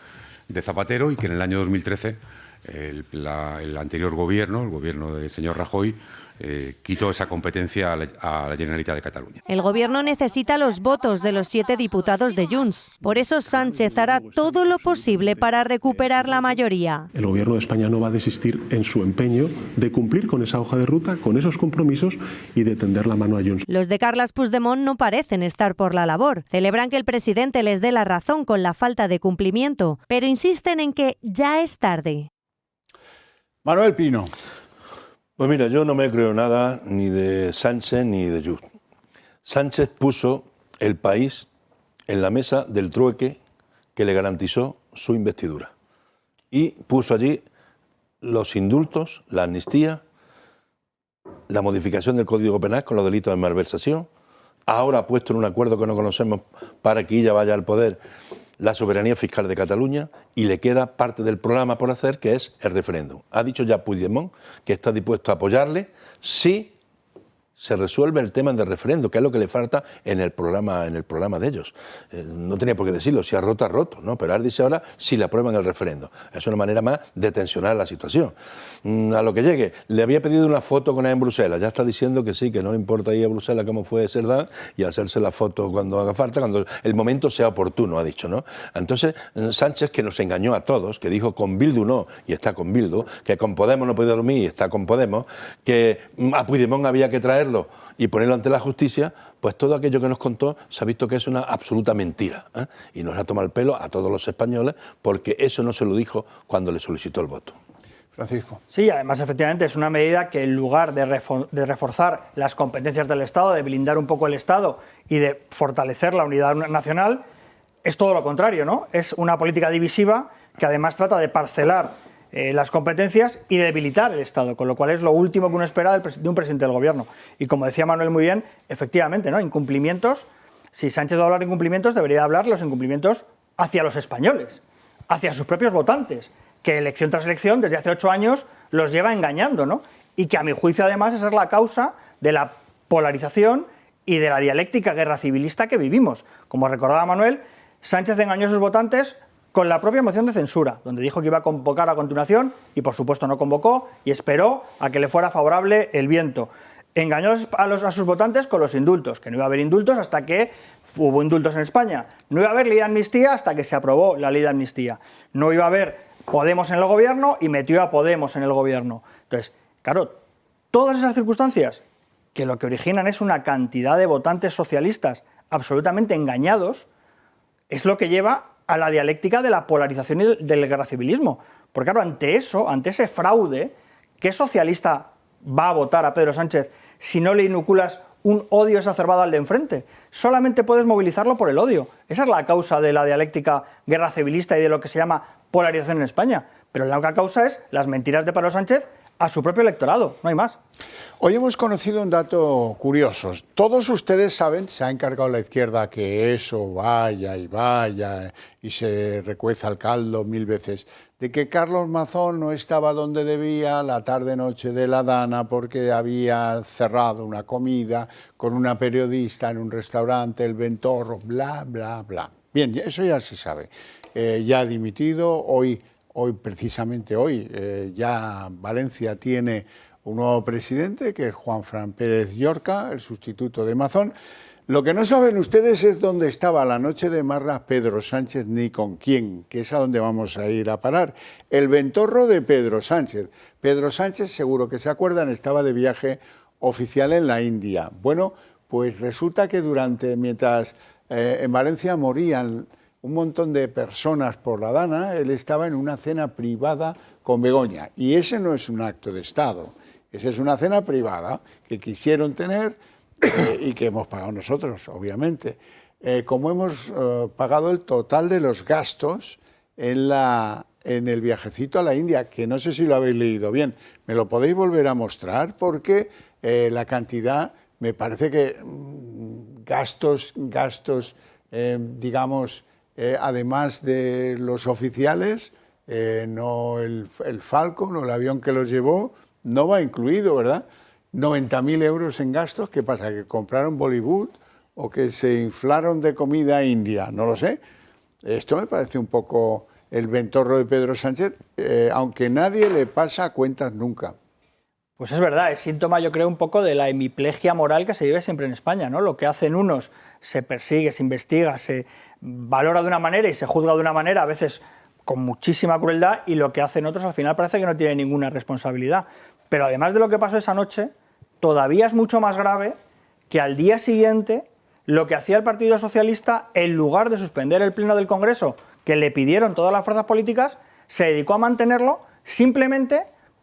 de Zapatero, y que en el año 2013 el anterior gobierno, el gobierno del señor Rajoy, quitó esa competencia a la Generalitat de Cataluña. El gobierno necesita los votos de los 7 diputados de Junts. Por eso Sánchez hará todo lo posible para recuperar la mayoría. El gobierno de España no va a desistir en su empeño de cumplir con esa hoja de ruta, con esos compromisos y de tender la mano a Junts. Los de Carles Puigdemont no parecen estar por la labor. Celebran que el presidente les dé la razón con la falta de cumplimiento, pero insisten en que ya es tarde. Manuel Pino. Pues mira, yo no me creo nada ni de Sánchez ni de Junts. Sánchez puso el país en la mesa del trueque que le garantizó su investidura. Y puso allí los indultos, la amnistía, la modificación del Código Penal con los delitos de malversación. Ahora ha puesto en un acuerdo que no conocemos para que ella vaya al poder la soberanía fiscal de Cataluña, y le queda parte del programa por hacer, que es el referéndum. Ha dicho ya Puigdemont que está dispuesto a apoyarle si se resuelve el tema del referéndum, que es lo que le falta en el programa de ellos. No tenía por qué decirlo, si ha roto, ¿no? Pero ahora dice ahora si le aprueban el referéndum. Es una manera más de tensionar la situación. A lo que llegue, le había pedido una foto con él en Bruselas, ya está diciendo que sí, que no le importa ir a Bruselas como fue Cerdán y hacerse la foto cuando haga falta, cuando el momento sea oportuno, ha dicho, ¿no? Entonces, Sánchez, que nos engañó a todos, que dijo con Bildu no, y está con Bildu, que con Podemos no puede dormir y está con Podemos, que a Puigdemont había que traerlo y ponerlo ante la justicia, pues todo aquello que nos contó se ha visto que es una absoluta mentira, ¿eh? Y nos ha tomado el pelo a todos los españoles, porque eso no se lo dijo cuando le solicitó el voto. Francisco. Sí, además efectivamente es una medida que en lugar de reforzar las competencias del Estado, de blindar un poco el Estado y de fortalecer la unidad nacional, es todo lo contrario, ¿no? Es una política divisiva que además trata de parcelar las competencias y debilitar el Estado, con lo cual es lo último que uno espera de un presidente del Gobierno. Y como decía Manuel muy bien, efectivamente, ¿no? Incumplimientos, si Sánchez va a hablar de incumplimientos, debería hablar los incumplimientos hacia los españoles, hacia sus propios votantes, que elección tras elección, desde hace 8 años, los lleva engañando, ¿no? Y que a mi juicio además es la causa de la polarización y de la dialéctica guerra civilista que vivimos. Como recordaba Manuel, Sánchez engañó a sus votantes con la propia moción de censura, donde dijo que iba a convocar a continuación y por supuesto no convocó y esperó a que le fuera favorable el viento. engañó a sus votantes con los indultos, que no iba a haber indultos hasta que hubo indultos en España. No iba a haber ley de amnistía hasta que se aprobó la ley de amnistía. No iba a haber Podemos en el gobierno y metió a Podemos en el gobierno. Entonces, claro, todas esas circunstancias que lo que originan es una cantidad de votantes socialistas absolutamente engañados, es lo que lleva a la dialéctica de la polarización y del guerracivilismo. Porque claro, ante eso, ante ese fraude, ¿qué socialista va a votar a Pedro Sánchez si no le inoculas un odio exacerbado al de enfrente? Solamente puedes movilizarlo por el odio. Esa es la causa de la dialéctica guerra civilista y de lo que se llama polarización en España. Pero la única causa es las mentiras de Pedro Sánchez a su propio electorado, no hay más. Hoy hemos conocido un dato curioso. Todos ustedes saben, se ha encargado la izquierda que eso vaya y se recueza el caldo 1000 veces, de que Carlos Mazón no estaba donde debía la tarde-noche de la Dana porque había cerrado una comida con una periodista en un restaurante, el Ventorro, bla, bla, bla. Bien, eso ya se sabe. Ya ha dimitido, precisamente hoy, ya Valencia tiene un nuevo presidente, que es Juanfran Pérez Llorca, el sustituto de Mazón. Lo que no saben ustedes es dónde estaba la noche de Marras Pedro Sánchez ni con quién, que es a donde vamos a ir a parar. El Ventorro de Pedro Sánchez. Pedro Sánchez, seguro que se acuerdan, estaba de viaje oficial en la India. Bueno, pues resulta que mientras en Valencia morían un montón de personas por la Dana, él estaba en una cena privada con Begoña. Y ese no es un acto de Estado, esa es una cena privada que quisieron tener y que hemos pagado nosotros, obviamente. Como hemos pagado el total de los gastos en el viajecito a la India, que no sé si lo habéis leído bien, me lo podéis volver a mostrar porque la cantidad, me parece que gastos digamos, además de los oficiales, no el Falcon o el avión que los llevó, no va incluido, ¿verdad? 90.000 euros en gastos, ¿qué pasa? ¿Que compraron Bollywood o que se inflaron de comida india? No lo sé. Esto me parece un poco el Ventorro de Pedro Sánchez, aunque nadie le pasa cuentas nunca. Pues es verdad, es síntoma, yo creo, un poco de la hemiplegia moral que se vive siempre en España, ¿no? Lo que hacen unos se persigue, se investiga, se valora de una manera y se juzga de una manera, a veces con muchísima crueldad, y lo que hacen otros al final parece que no tienen ninguna responsabilidad. Pero además de lo que pasó esa noche, todavía es mucho más grave que al día siguiente lo que hacía el Partido Socialista, en lugar de suspender el pleno del Congreso, que le pidieron todas las fuerzas políticas, se dedicó a mantenerlo simplemente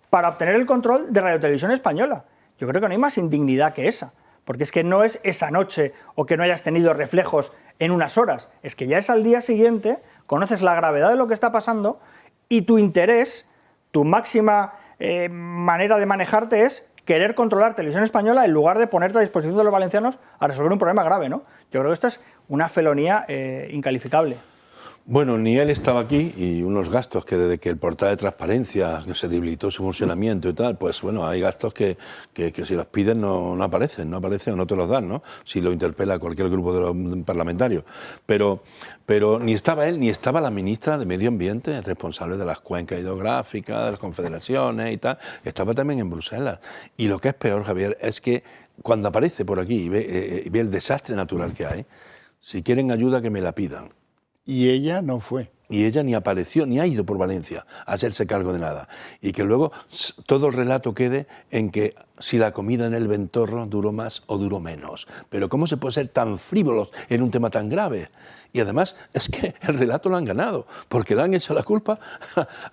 para obtener el control de Radio Televisión Española. Yo creo que no hay más indignidad que esa, porque es que no es esa noche o que no hayas tenido reflejos en unas horas, es que ya es al día siguiente, conoces la gravedad de lo que está pasando y tu interés, tu máxima manera de manejarte es querer controlar Televisión Española en lugar de ponerte a disposición de los valencianos a resolver un problema grave, ¿no? Yo creo que esta es una felonía incalificable. Bueno, ni él estaba aquí y unos gastos que desde que el portal de transparencia que se debilitó su funcionamiento y tal, pues bueno, hay gastos que si los piden no aparecen o no te los dan, ¿no? Si lo interpela cualquier grupo de los parlamentarios. Pero ni estaba él ni estaba la ministra de Medio Ambiente, responsable de las cuencas hidrográficas, de las confederaciones y tal, estaba también en Bruselas. Y lo que es peor, Javier, es que cuando aparece por aquí y ve el desastre natural que hay, si quieren ayuda que me la pidan. Y ella no fue. Y ella ni apareció, ni ha ido por Valencia a hacerse cargo de nada. Y que luego todo el relato quede en que si la comida en el Ventorro duró más o duró menos. Pero ¿cómo se puede ser tan frívolos en un tema tan grave? Y además es que el relato lo han ganado, porque le han hecho la culpa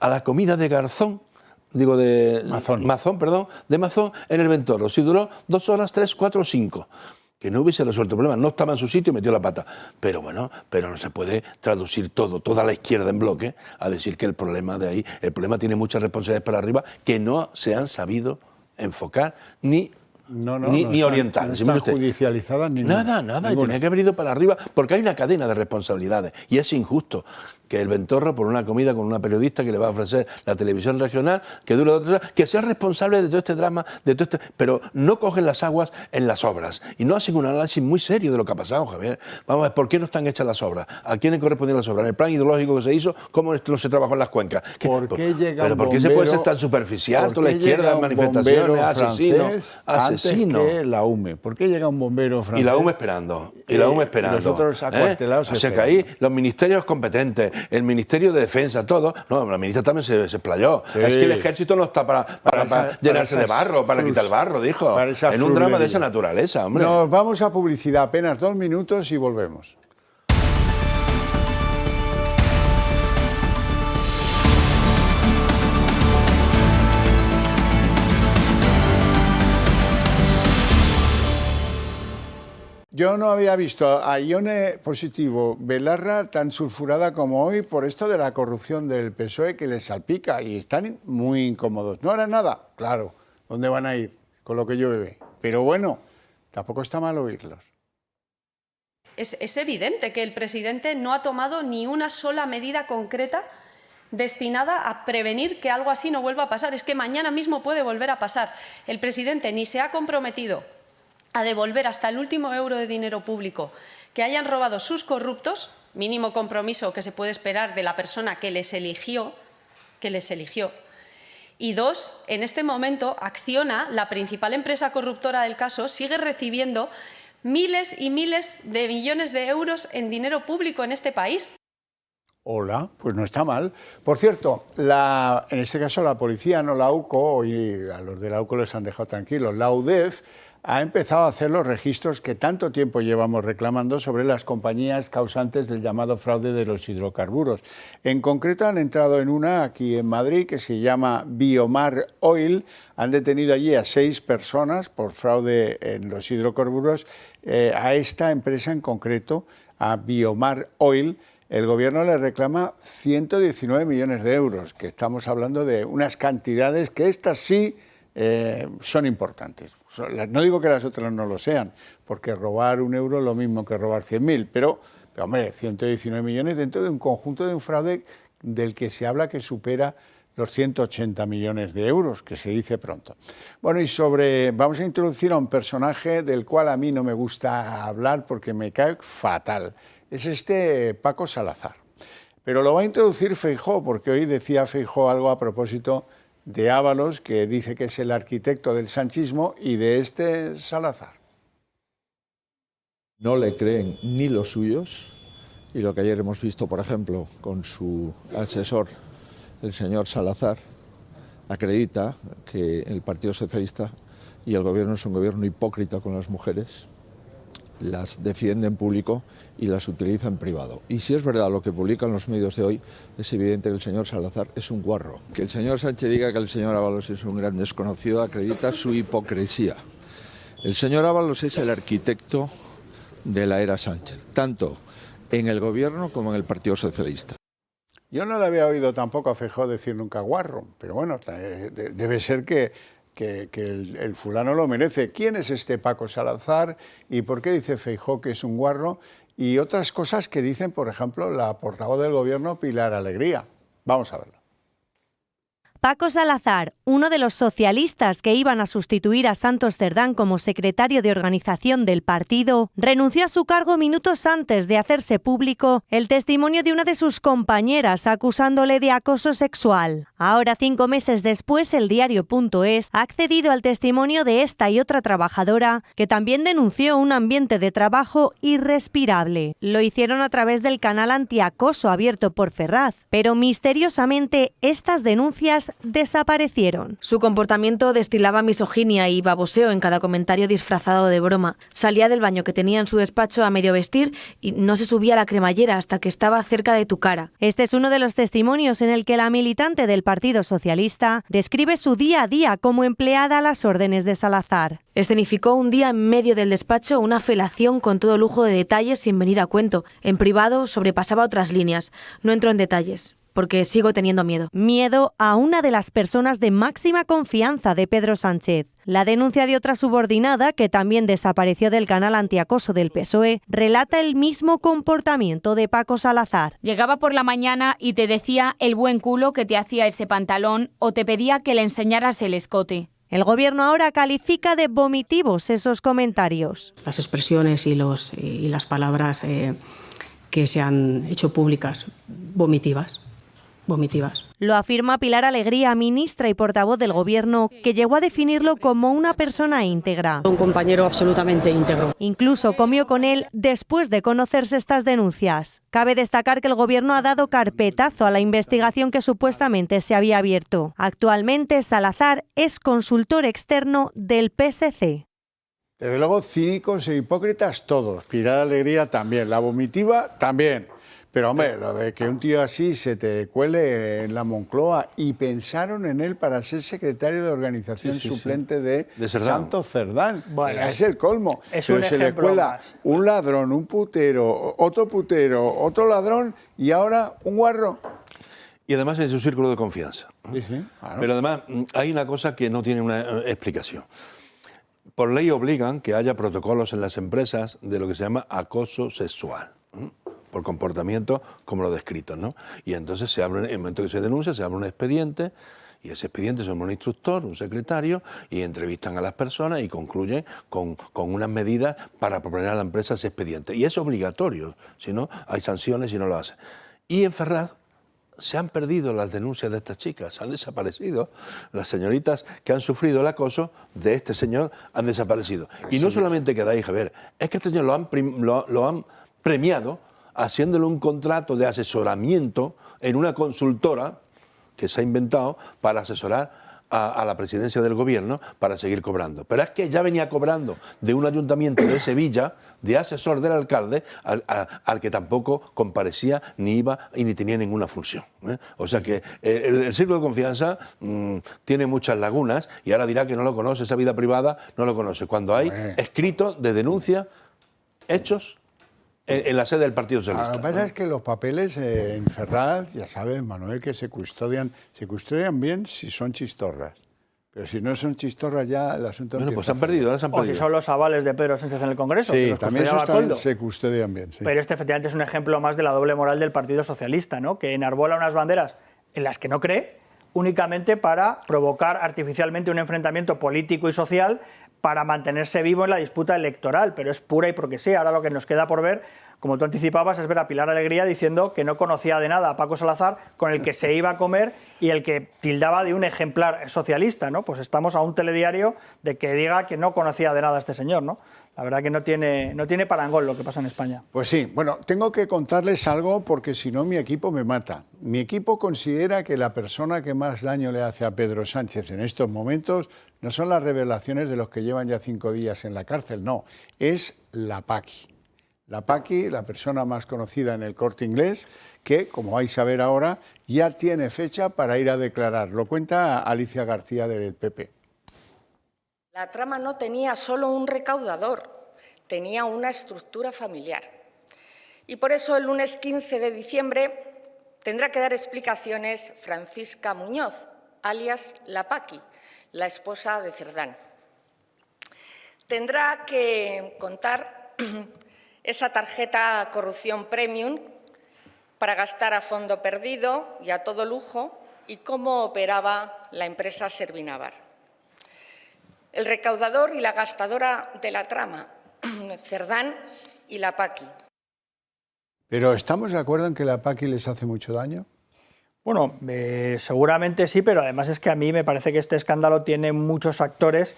a la comida de Garzón, de Mazón en el Ventorro. Si duró 2 horas, 3, 4 o 5. Que no hubiese resuelto el problema, no estaba en su sitio y metió la pata. Pero bueno, no se puede traducir toda la izquierda en bloque a decir que el problema de ahí, el problema tiene muchas responsabilidades para arriba que no se han sabido enfocar ni orientar. No están judicializadas ni nada, y tenía que haber ido para arriba, porque hay una cadena de responsabilidades y es injusto que el Ventorro, por una comida con una periodista que le va a ofrecer la televisión regional, que dure 2 horas, que sea responsable de todo este drama, pero no cogen las aguas en las obras y no hacen un análisis muy serio de lo que ha pasado, Javier. Vamos a ver, ¿por qué no están hechas las obras? ¿A quién le correspondían las obras? ¿En el plan hidrológico que se hizo? ¿Cómo esto no se trabajó en las cuencas? ¿Por qué llega ¿Pero por qué se puede ser tan superficial? Toda la izquierda, manifestaciones, asesinos. asesino. que la UME. ¿Por qué llega un bombero francés? Y la UME esperando. Y la UME esperando. Los otros acuartelados. O sea que ahí los ministerios competentes, el Ministerio de Defensa, todo. No, la ministra también se explayó. Sí. Es que el ejército no está para llenarse de barro, para quitar el barro, dijo. En un drama de esa naturaleza, hombre. Nos vamos a publicidad, apenas 2 minutos y volvemos. Yo no había visto a Ione Positivo Belarra tan sulfurada como hoy por esto de la corrupción del PSOE que les salpica y están muy incómodos. ¿No harán nada? Claro, ¿dónde van a ir? Con lo que yo bebé. Pero bueno, tampoco está mal oírlos. Es evidente que el presidente no ha tomado ni una sola medida concreta destinada a prevenir que algo así no vuelva a pasar. Es que mañana mismo puede volver a pasar. El presidente ni se ha comprometido a devolver hasta el último euro de dinero público que hayan robado sus corruptos, mínimo compromiso que se puede esperar de la persona que les eligió. Y dos, en este momento Acciona, la principal empresa corruptora del caso, sigue recibiendo miles y miles de millones de euros en dinero público en este país. Hola, pues no está mal. Por cierto, en este caso la policía, no la UCO, y a los de la UCO les han dejado tranquilos, la UDEF ha empezado a hacer los registros que tanto tiempo llevamos reclamando sobre las compañías causantes del llamado fraude de los hidrocarburos. En concreto han entrado en una aquí en Madrid que se llama Biomar Oil. Han detenido allí a 6 personas por fraude en los hidrocarburos. A esta empresa en concreto, a Biomar Oil, el gobierno le reclama 119 millones de euros, que estamos hablando de unas cantidades que estas sí son importantes. No digo que las otras no lo sean, porque robar 1 euro es lo mismo que robar 100.000, pero hombre, 119 millones dentro de un conjunto de un fraude del que se habla que supera los 180 millones de euros, que se dice pronto. Bueno, y vamos a introducir a un personaje del cual a mí no me gusta hablar porque me cae fatal. Es Paco Salazar. Pero lo va a introducir Feijóo, porque hoy decía Feijóo algo a propósito de Ábalos, que dice que es el arquitecto del sanchismo, y de Salazar. No le creen ni los suyos, y lo que ayer hemos visto, por ejemplo, con su asesor, el señor Salazar, acredita que el Partido Socialista y el gobierno es un gobierno hipócrita con las mujeres, las defiende en público y las utiliza en privado. Y si es verdad lo que publican los medios de hoy, es evidente que el señor Salazar es un guarro. Que el señor Sánchez diga que el señor Ábalos es un gran desconocido acredita su hipocresía. El señor Ábalos es el arquitecto de la era Sánchez, tanto en el gobierno como en el Partido Socialista. Yo no le había oído tampoco a Feijóo decir nunca guarro, pero bueno, debe ser que el fulano lo merece. ¿Quién es este Paco Salazar y por qué dice Feijóo que es un guarro? Y otras cosas que dicen, por ejemplo, la portavoz del gobierno, Pilar Alegría. Vamos a verlo. Paco Salazar, uno de los socialistas que iban a sustituir a Santos Cerdán como secretario de organización del partido, renunció a su cargo minutos antes de hacerse público el testimonio de una de sus compañeras acusándole de acoso sexual. Ahora, 5 meses después, el diario.es ha accedido al testimonio de esta y otra trabajadora que también denunció un ambiente de trabajo irrespirable. Lo hicieron a través del canal antiacoso abierto por Ferraz, pero misteriosamente estas denuncias desaparecieron. Su comportamiento destilaba misoginia y baboseo en cada comentario disfrazado de broma. Salía del baño que tenía en su despacho a medio vestir y no se subía a la cremallera hasta que estaba cerca de tu cara. Este es uno de los testimonios en el que la militante del Partido Socialista describe su día a día como empleada a las órdenes de Salazar. Escenificó un día en medio del despacho una felación con todo lujo de detalles sin venir a cuento. En privado sobrepasaba otras líneas. No entro en detalles, porque sigo teniendo miedo. Miedo a una de las personas de máxima confianza de Pedro Sánchez. La denuncia de otra subordinada, que también desapareció del canal antiacoso del PSOE, relata el mismo comportamiento de Paco Salazar. Llegaba por la mañana y te decía el buen culo que te hacía ese pantalón o te pedía que le enseñaras el escote. El gobierno ahora califica de vomitivos esos comentarios. Las expresiones y las palabras que se han hecho públicas, vomitivas. Lo afirma Pilar Alegría, ministra y portavoz del Gobierno, que llegó a definirlo como una persona íntegra. Un compañero absolutamente íntegro. Incluso comió con él después de conocerse estas denuncias. Cabe destacar que el Gobierno ha dado carpetazo a la investigación que supuestamente se había abierto. Actualmente, Salazar es consultor externo del PSC. Desde luego, cínicos e hipócritas todos. Pilar Alegría también, la vomitiva también. Pero, hombre, lo de que un tío así se te cuele en la Moncloa y pensaron en él para ser secretario de organización suplente de Santos Cerdán. Bueno, es el colmo. Es pero un se le cuela más. un ladrón, un putero, otro ladrón y ahora un guarro. Y además en su círculo de confianza. Sí, claro. Pero además hay una cosa que no tiene una explicación. Por ley obligan que haya protocolos en las empresas de lo que se llama acoso sexual, por comportamiento como lo descrito, ¿no? Y entonces se abre, en el momento que se denuncia, se abre un expediente, y ese expediente se llama un instructor, un secretario, y entrevistan a las personas y concluyen con unas medidas para proponer a la empresa ese expediente. Y es obligatorio, si no, hay sanciones si no lo hacen. Y en Ferraz se han perdido las denuncias de estas chicas, han desaparecido. Las señoritas que han sufrido el acoso de este señor han desaparecido. Y no solamente queda ahí, Javier, es que este señor lo han premiado haciéndole un contrato de asesoramiento en una consultora que se ha inventado para asesorar a la presidencia del gobierno para seguir cobrando. Pero es que ya venía cobrando de un ayuntamiento de Sevilla, de asesor del alcalde, al que tampoco comparecía, ni iba y ni tenía ninguna función. O sea que el círculo de confianza tiene muchas lagunas y ahora dirá que no lo conoce, esa vida privada no lo conoce. Cuando hay escritos de denuncia, hechos en la sede del Partido Socialista. Lo que pasa es que los papeles en Ferraz, ya sabes, Manuel, que se custodian bien si son chistorras. Pero si no son chistorras ya el asunto... Bueno, pues se han perdido, ahora se han perdido. O si son los avales de Pedro Sánchez en el Congreso. Sí, también esos se custodian bien. Sí. Pero este efectivamente es un ejemplo más de la doble moral del Partido Socialista, ¿no? Que enarbola unas banderas en las que no cree, únicamente para provocar artificialmente un enfrentamiento político y social para mantenerse vivo en la disputa electoral, pero es pura hipocresía. Ahora lo que nos queda por ver, como tú anticipabas, es ver a Pilar Alegría diciendo que no conocía de nada a Paco Salazar, con el que se iba a comer y el que tildaba de un ejemplar socialista, ¿no? Pues estamos a un telediario de que diga que no conocía de nada a este señor, ¿no? La verdad que no tiene parangón lo que pasa en España. Pues sí, bueno, tengo que contarles algo porque si no mi equipo me mata. Mi equipo considera que la persona que más daño le hace a Pedro Sánchez en estos momentos no son las revelaciones de los que llevan ya 5 días en la cárcel, no, es la Paqui. La Paqui, la persona más conocida en el Corte Inglés, que, como vais a ver ahora, ya tiene fecha para ir a declarar. Lo cuenta Alicia García del PP. La trama no tenía solo un recaudador, tenía una estructura familiar. Y por eso el lunes 15 de diciembre tendrá que dar explicaciones Francisca Muñoz, alias La Paqui, la esposa de Cerdán. Tendrá que contar esa tarjeta corrupción premium para gastar a fondo perdido y a todo lujo y cómo operaba la empresa Servinavar. El recaudador y la gastadora de la trama, Cerdán y La Paqui. ¿Pero estamos de acuerdo en que La Paqui les hace mucho daño? Bueno, seguramente sí, pero además es que a mí me parece que este escándalo tiene muchos actores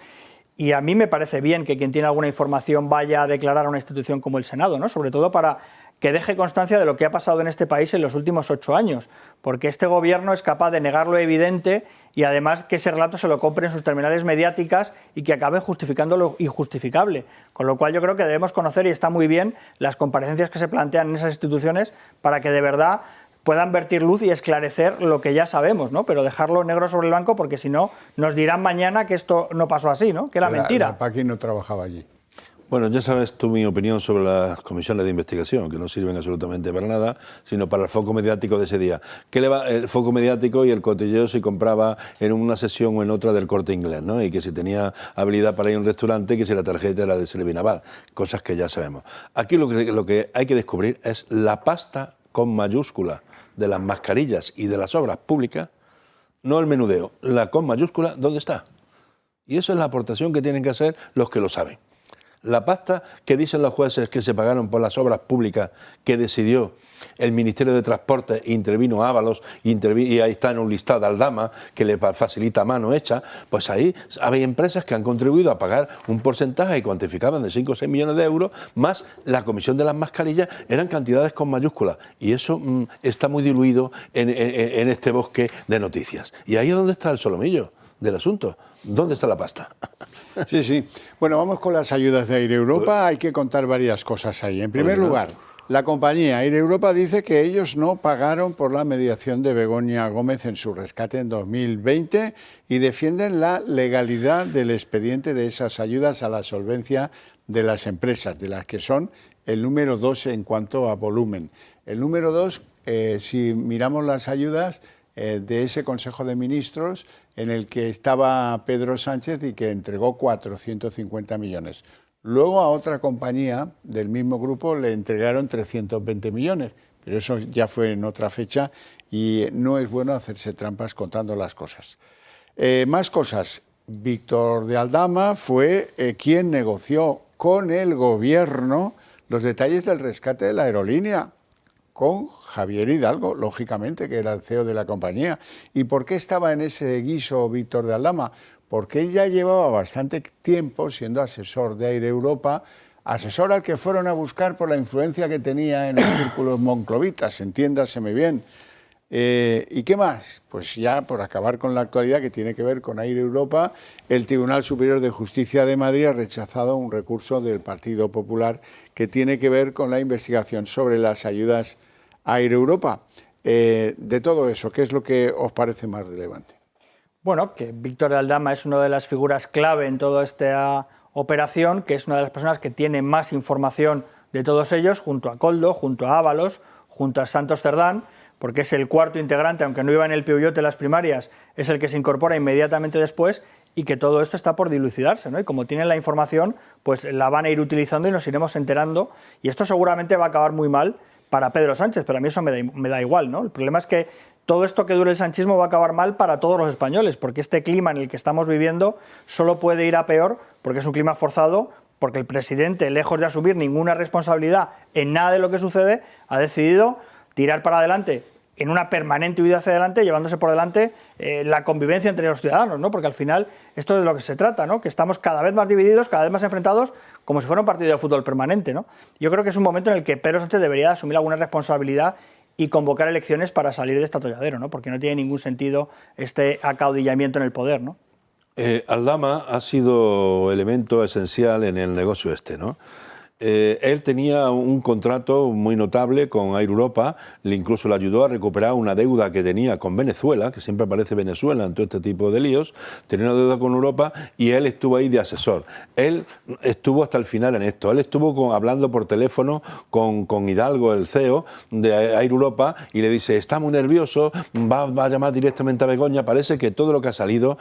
y a mí me parece bien que quien tiene alguna información vaya a declarar a una institución como el Senado, ¿no? Sobre todo para que deje constancia de lo que ha pasado en este país en los últimos 8 años, porque este gobierno es capaz de negar lo evidente y además que ese relato se lo compre en sus terminales mediáticas y que acabe justificando lo injustificable. Con lo cual yo creo que debemos conocer, y está muy bien, las comparecencias que se plantean en esas instituciones para que de verdad puedan vertir luz y esclarecer lo que ya sabemos, ¿no? Pero dejarlo negro sobre el blanco, porque si no, nos dirán mañana que esto no pasó así, ¿no? Que era mentira. La Paqui no trabajaba allí. Bueno, ya sabes tú mi opinión sobre las comisiones de investigación, que no sirven absolutamente para nada, sino para el foco mediático de ese día. ¿Qué le va el foco mediático y el cotilleo si compraba en una sesión o en otra del Corte Inglés, ¿no? Y que si tenía habilidad para ir a un restaurante, que si la tarjeta era de Servinavar, cosas que ya sabemos. Aquí lo que hay que descubrir es la pasta con mayúscula de las mascarillas y de las obras públicas, no el menudeo, la con mayúscula, ¿dónde está? Y eso es la aportación que tienen que hacer los que lo saben. La pasta que dicen los jueces que se pagaron por las obras públicas que decidió el Ministerio de Transporte, intervino Ábalos, y ahí está en un listado de Aldama que le facilita mano hecha, pues ahí hay empresas que han contribuido a pagar un porcentaje y cuantificaban de 5 o 6 millones de euros, más la comisión de las mascarillas, eran cantidades con mayúsculas, y eso está muy diluido en este bosque de noticias. Y ahí es donde está el solomillo del asunto. ¿Dónde está la pasta? Sí, sí. Bueno, vamos con las ayudas de Air Europa. Hay que contar varias cosas ahí. En primer lugar, la compañía Air Europa dice que ellos no pagaron por la mediación de Begoña Gómez en su rescate en 2020 y defienden la legalidad del expediente de esas ayudas a la solvencia de las empresas, de las que son el número 2 en cuanto a volumen. El número 2, si miramos las ayudas de ese Consejo de Ministros en el que estaba Pedro Sánchez y que entregó 450 millones. Luego a otra compañía del mismo grupo le entregaron 320 millones, pero eso ya fue en otra fecha y no es bueno hacerse trampas contando las cosas. Más cosas. Víctor de Aldama fue quien negoció con el gobierno los detalles del rescate de la aerolínea, con Javier Hidalgo, lógicamente, que era el CEO de la compañía. ¿Y por qué estaba en ese guiso Víctor de Aldama? Porque él ya llevaba bastante tiempo siendo asesor de Air Europa, asesor al que fueron a buscar por la influencia que tenía en los círculos monclovitas, entiéndaseme bien. ¿Y qué más? Pues ya por acabar con la actualidad que tiene que ver con Air Europa, el Tribunal Superior de Justicia de Madrid ha rechazado un recurso del Partido Popular que tiene que ver con la investigación sobre las ayudas a Air Europa. De todo eso, ¿qué es lo que os parece más relevante? Bueno, que Víctor de Aldama es una de las figuras clave en toda esta operación, que es una de las personas que tiene más información de todos ellos, junto a Koldo, junto a Ábalos, junto a Santos Cerdán, porque es el cuarto integrante, aunque no iba en el piullote de las primarias, es el que se incorpora inmediatamente después, y que todo esto está por dilucidarse, ¿no? Y como tienen la información, pues la van a ir utilizando y nos iremos enterando, y esto seguramente va a acabar muy mal para Pedro Sánchez, pero a mí eso me da igual, ¿no? El problema es que todo esto que dure el sanchismo va a acabar mal para todos los españoles, porque este clima en el que estamos viviendo solo puede ir a peor, porque es un clima forzado, porque el presidente, lejos de asumir ninguna responsabilidad en nada de lo que sucede, ha decidido tirar para adelante en una permanente huida hacia adelante, llevándose por delante la convivencia entre los ciudadanos, ¿no? Porque al final esto es de lo que se trata, ¿no? Que estamos cada vez más divididos, cada vez más enfrentados, como si fuera un partido de fútbol permanente, ¿no? Yo creo que es un momento en el que Pedro Sánchez debería asumir alguna responsabilidad y convocar elecciones para salir de este atolladero, ¿no? Porque no tiene ningún sentido este acaudillamiento en el poder, ¿no? Aldama ha sido elemento esencial en el negocio este, ¿no? Él tenía un contrato muy notable con Air Europa, incluso le ayudó a recuperar una deuda que tenía con Venezuela, que siempre aparece Venezuela en todo este tipo de líos, tenía una deuda con Europa y él estuvo ahí de asesor. Él estuvo hasta el final en esto, él estuvo hablando por teléfono con Hidalgo, el CEO de Air Europa, y le dice, está muy nervioso, va a llamar directamente a Begoña, parece que todo lo que ha salido,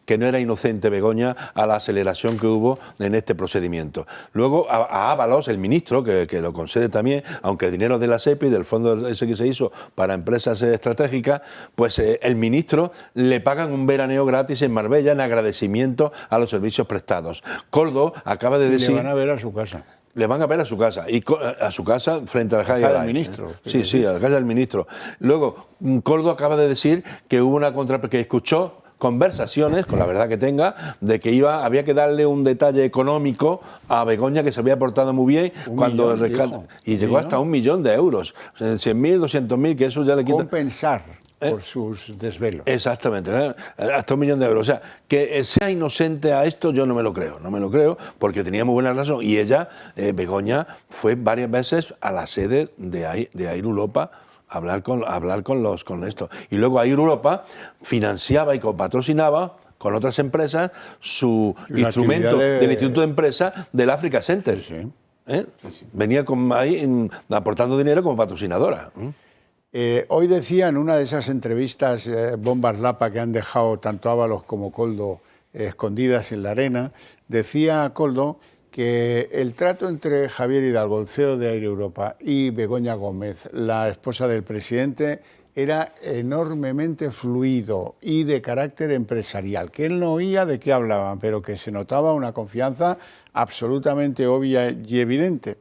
que no era inocente Begoña a la aceleración que hubo en este procedimiento. Luego, a Ábalos, el ministro, que lo concede también, aunque el dinero de la SEPI, del fondo ese que se hizo para empresas estratégicas, pues el ministro le pagan un veraneo gratis en Marbella en agradecimiento a los servicios prestados. Koldo acaba de decir... Le van a ver a su casa. Le van a ver a su casa, y a su casa frente a la calle del ministro. Sí, a la casa del ministro. Luego, Koldo acaba de decir que hubo que escuchó conversaciones, con la verdad que tenga, de que había que darle un detalle económico a Begoña, que se había portado muy bien cuando el rescate, y llegó hasta 1 millón de euros, 100.000, 200.000, que eso ya le quita... Compensar por sus desvelos. Exactamente, hasta 1 millón de euros. O sea, que sea inocente a esto yo no me lo creo, porque tenía muy buena razón. Y ella, Begoña, fue varias veces a la sede de Air Europa a hablar con esto. Y luego Air Europa financiaba y patrocinaba con otras empresas su instrumento del Instituto de Empresa del Africa Center. Sí. Venía ahí aportando dinero como patrocinadora. Hoy decía en una de esas entrevistas bombas lapa que han dejado tanto Ábalos como Koldo escondidas en la arena, decía Koldo que el trato entre Javier Hidalgo, el CEO de Air Europa, y Begoña Gómez, la esposa del presidente, era enormemente fluido y de carácter empresarial, que él no oía de qué hablaban, pero que se notaba una confianza absolutamente obvia y evidente.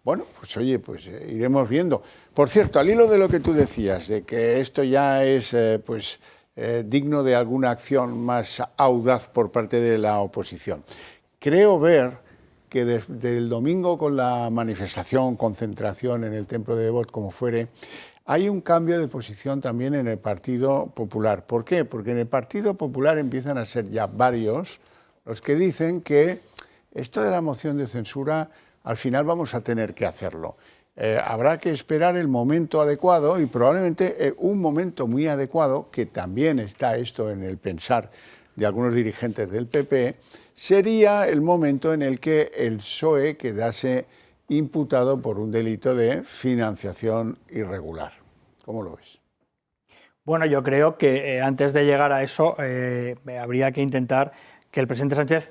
Bueno, pues oye, pues iremos viendo. Por cierto, al hilo de lo que tú decías, de que esto ya es digno de alguna acción más audaz por parte de la oposición, creo ver que desde el domingo con la manifestación, concentración en el Templo de Devot, como fuere, hay un cambio de posición también en el Partido Popular. ¿Por qué? Porque en el Partido Popular empiezan a ser ya varios los que dicen que esto de la moción de censura al final vamos a tener que hacerlo. Habrá que esperar el momento adecuado y probablemente un momento muy adecuado, que también está esto en el pensar de algunos dirigentes del PP, sería el momento en el que el PSOE quedase imputado por un delito de financiación irregular. ¿Cómo lo ves? Bueno, yo creo que antes de llegar a eso habría que intentar que el presidente Sánchez,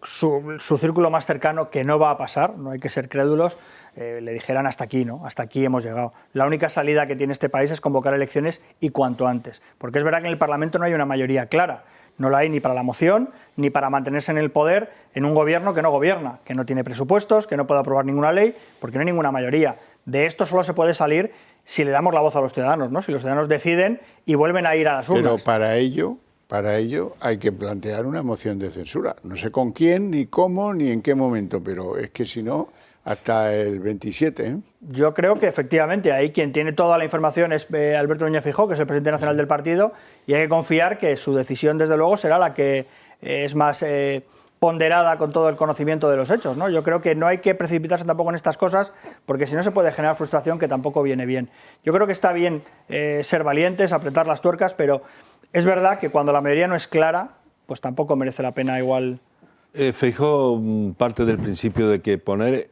su círculo más cercano, que no va a pasar, no hay que ser crédulos, le dijeran hasta aquí, ¿no? Hasta aquí hemos llegado. La única salida que tiene este país es convocar elecciones y cuanto antes. Porque es verdad que en el Parlamento no hay una mayoría clara. No la hay ni para la moción, ni para mantenerse en el poder en un gobierno que no gobierna, que no tiene presupuestos, que no puede aprobar ninguna ley, porque no hay ninguna mayoría. De esto solo se puede salir si le damos la voz a los ciudadanos, ¿no? Si los ciudadanos deciden y vuelven a ir a las urnas. Pero para ello hay que plantear una moción de censura. No sé con quién, ni cómo, ni en qué momento, pero es que si no, hasta el 27. ¿eh? Yo creo que efectivamente ahí quien tiene toda la información es Alberto Núñez Feijóo, que es el presidente nacional del partido, y hay que confiar que su decisión, desde luego, será la que es más ponderada con todo el conocimiento de los hechos, ¿no? Yo creo que no hay que precipitarse tampoco en estas cosas, porque si no se puede generar frustración, que tampoco viene bien. Yo creo que está bien ser valientes, apretar las tuercas, pero es verdad que cuando la mayoría no es clara, pues tampoco merece la pena igual. Feijóo parte del principio de que poner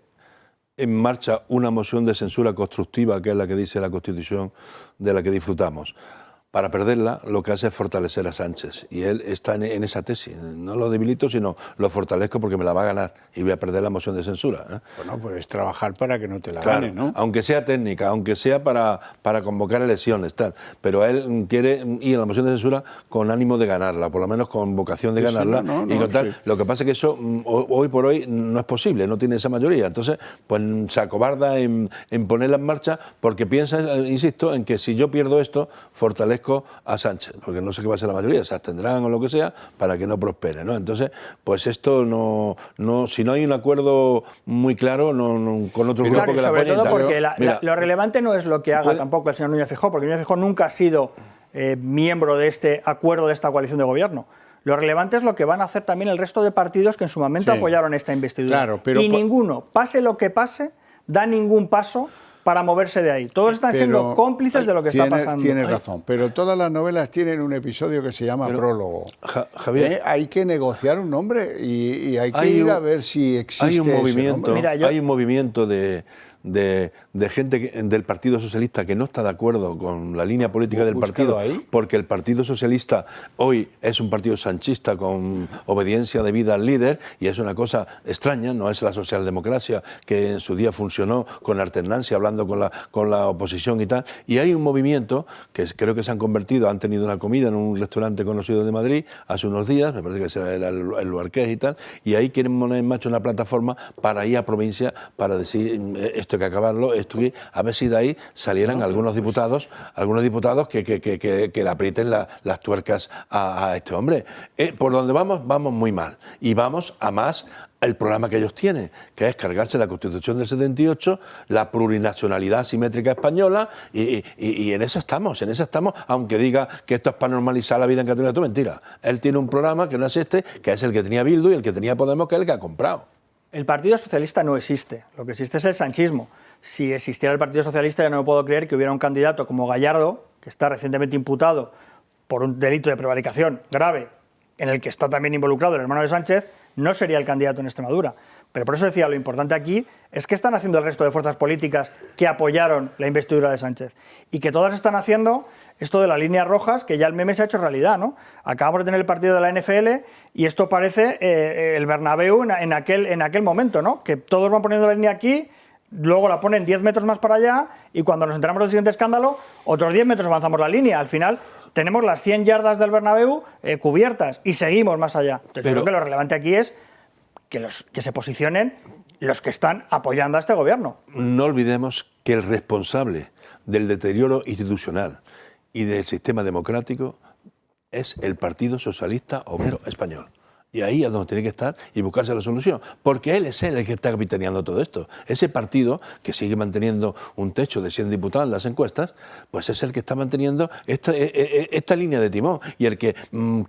en marcha una moción de censura constructiva, que es la que dice la Constitución de la que disfrutamos, para perderla, lo que hace es fortalecer a Sánchez. Y él está en esa tesis. No lo debilito, sino lo fortalezco porque me la va a ganar y voy a perder la moción de censura. ¿eh? Bueno, puedes trabajar para que no te la claro, gane, ¿no? Aunque sea técnica, aunque sea para convocar elecciones, tal. Pero él quiere ir a la moción de censura con ánimo de ganarla, por lo menos con vocación de ganarla. Y con tal. Sí. Lo que pasa es que eso hoy por hoy no es posible, no tiene esa mayoría. Entonces, pues se acobarda en ponerla en marcha porque piensa, insisto, en que si yo pierdo esto, fortalezco a Sánchez, porque no sé qué va a ser la mayoría, se abstendrán o lo que sea, para que no prospere, ¿no? Entonces, pues esto no si no hay un acuerdo muy claro con otro grupo que la apoye. Sobre todo porque lo relevante no es lo que haga tampoco el señor Núñez Feijóo, porque Núñez Feijóo nunca ha sido miembro de este acuerdo, de esta coalición de gobierno. Lo relevante es lo que van a hacer también el resto de partidos que en su momento apoyaron esta investidura. Claro, pero y ninguno, pase lo que pase, da ningún paso para moverse de ahí. Todos están siendo cómplices de lo que está pasando. Tienes razón, pero todas las novelas tienen un episodio que se llama prólogo. Javier, hay que negociar un nombre y hay que ir a ver si existe hay un movimiento, ese nombre. Hay un movimiento de gente del Partido Socialista que no está de acuerdo con la línea política del partido, porque el Partido Socialista hoy es un partido sanchista con obediencia debida al líder, y es una cosa extraña, no es la socialdemocracia que en su día funcionó con alternancia, hablando con la oposición y tal, y hay un movimiento que creo que se han convertido, han tenido una comida en un restaurante conocido de Madrid hace unos días, me parece que será el Luarqués y tal, y ahí quieren poner en marcha una plataforma para ir a provincia para decir esto hay que acabarlo, a ver si de ahí salieran algunos diputados que le aprieten las tuercas a este hombre. Por donde vamos muy mal, y vamos a más el programa que ellos tienen, que es cargarse la Constitución del 78, la plurinacionalidad simétrica española, y en eso estamos, aunque diga que esto es para normalizar la vida en Cataluña, esto es mentira. Él tiene un programa que no es este, que es el que tenía Bildu y el que tenía Podemos, que es el que ha comprado. El Partido Socialista no existe, lo que existe es el sanchismo. Si existiera el Partido Socialista, yo no me puedo creer que hubiera un candidato como Gallardo, que está recientemente imputado por un delito de prevaricación grave, en el que está también involucrado el hermano de Sánchez, no sería el candidato en Extremadura. Pero por eso decía, lo importante aquí es que están haciendo el resto de fuerzas políticas que apoyaron la investidura de Sánchez, y que todas están haciendo esto de las líneas rojas, que ya el meme se ha hecho realidad, ¿no? Acabamos de tener el partido de la NFL y esto parece el Bernabéu en aquel momento, ¿no? Que todos van poniendo la línea aquí luego la ponen 10 metros más para allá y cuando nos enteramos del siguiente escándalo, otros 10 metros avanzamos la línea. Al final tenemos las 100 yardas del Bernabéu cubiertas y seguimos más allá. Entonces, yo creo que lo relevante aquí es que se posicionen los que están apoyando a este gobierno. No olvidemos que el responsable del deterioro institucional y del sistema democrático es el Partido Socialista Obrero Español. Y ahí es donde tiene que estar y buscarse la solución. Porque él es el que está capitaneando todo esto. Ese partido, que sigue manteniendo un techo de 100 diputados en las encuestas, pues es el que está manteniendo esta línea de timón. Y el que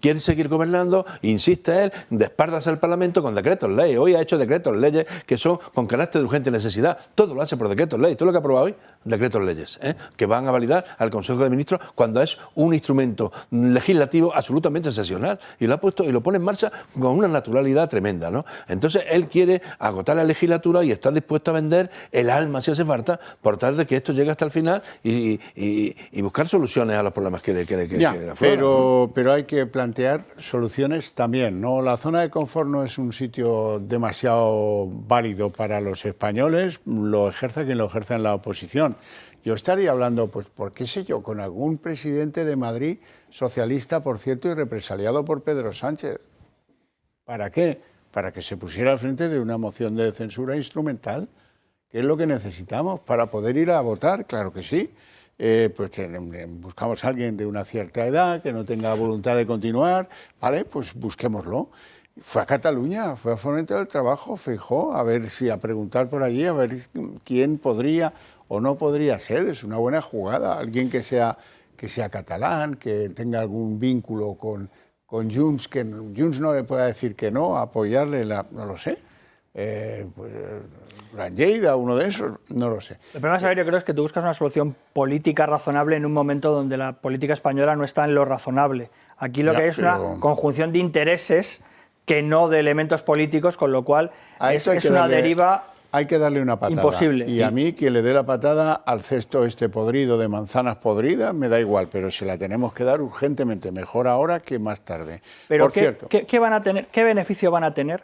quiere seguir gobernando, insiste él, de espaldas al Parlamento con decretos ley. Hoy ha hecho decretos leyes que son con carácter de urgente necesidad. Todo lo hace por decretos ley. Todo lo que ha aprobado hoy, decretos leyes, que van a validar al Consejo de Ministros cuando es un instrumento legislativo absolutamente excepcional. Y lo ha puesto y lo pone en marcha con una naturalidad tremenda, ¿no? Entonces él quiere agotar la legislatura y está dispuesto a vender el alma si hace falta por tal de que esto llegue hasta el final y buscar soluciones a los problemas que afloran. Pero hay que plantear soluciones también, ¿no? La zona de confort no es un sitio demasiado válido para los españoles, lo ejerza quien lo ejerza en la oposición. Yo estaría hablando, pues, por qué sé yo, con algún presidente de Madrid, socialista, por cierto, y represaliado por Pedro Sánchez. ¿Para qué? Para que se pusiera al frente de una moción de censura instrumental, que es lo que necesitamos para poder ir a votar, claro que sí. Pues buscamos a alguien de una cierta edad, que no tenga voluntad de continuar, ¿vale? Pues busquémoslo. Fue a Cataluña, fue a Fomento del Trabajo, Feijóo, a preguntar por allí, a ver quién podría o no podría ser. Es una buena jugada, alguien que sea catalán, que tenga algún vínculo con Junts, que Junts no le pueda decir que no, apoyarle, no lo sé. Pues, Lleida, uno de esos, no lo sé. El problema, Xavier, yo creo es que tú buscas una solución política razonable en un momento donde la política española no está en lo razonable. Aquí lo que hay es una conjunción de intereses que no de elementos políticos, con lo cual es una deriva. Hay que darle una patada. Imposible. Y a mí, quien le dé la patada al cesto podrido de manzanas podridas, me da igual, pero se la tenemos que dar urgentemente, mejor ahora que más tarde. Pero por cierto, ¿qué van a tener? ¿Qué beneficio van a tener?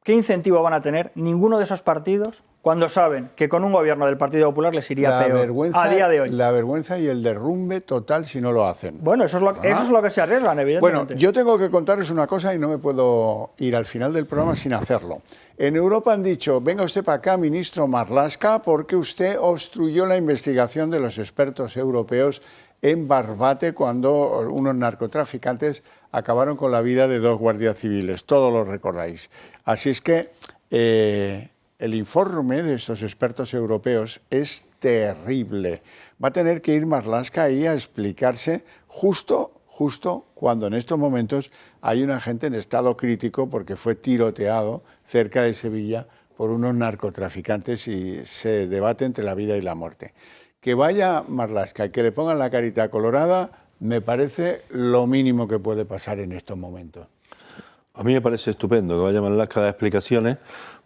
¿Qué incentivo van a tener ninguno de esos partidos cuando saben que con un gobierno del Partido Popular les iría peor a día de hoy? La vergüenza y el derrumbe total si no lo hacen. Bueno, eso es lo que se arriesgan, evidentemente. Bueno, yo tengo que contaros una cosa y no me puedo ir al final del programa sin hacerlo. En Europa han dicho, venga usted para acá, ministro Marlaska, porque usted obstruyó la investigación de los expertos europeos en Barbate cuando unos narcotraficantes acabaron con la vida de 2 guardias civiles. Todos lo recordáis. Así es que el informe de estos expertos europeos es terrible. Va a tener que ir Marlaska ahí a explicarse justo cuando en estos momentos hay una gente en estado crítico porque fue tiroteado cerca de Sevilla por unos narcotraficantes y se debate entre la vida y la muerte. Que vaya Marlaska y que le pongan la carita colorada me parece lo mínimo que puede pasar en estos momentos. A mí me parece estupendo que vaya Marlaska a dar explicaciones,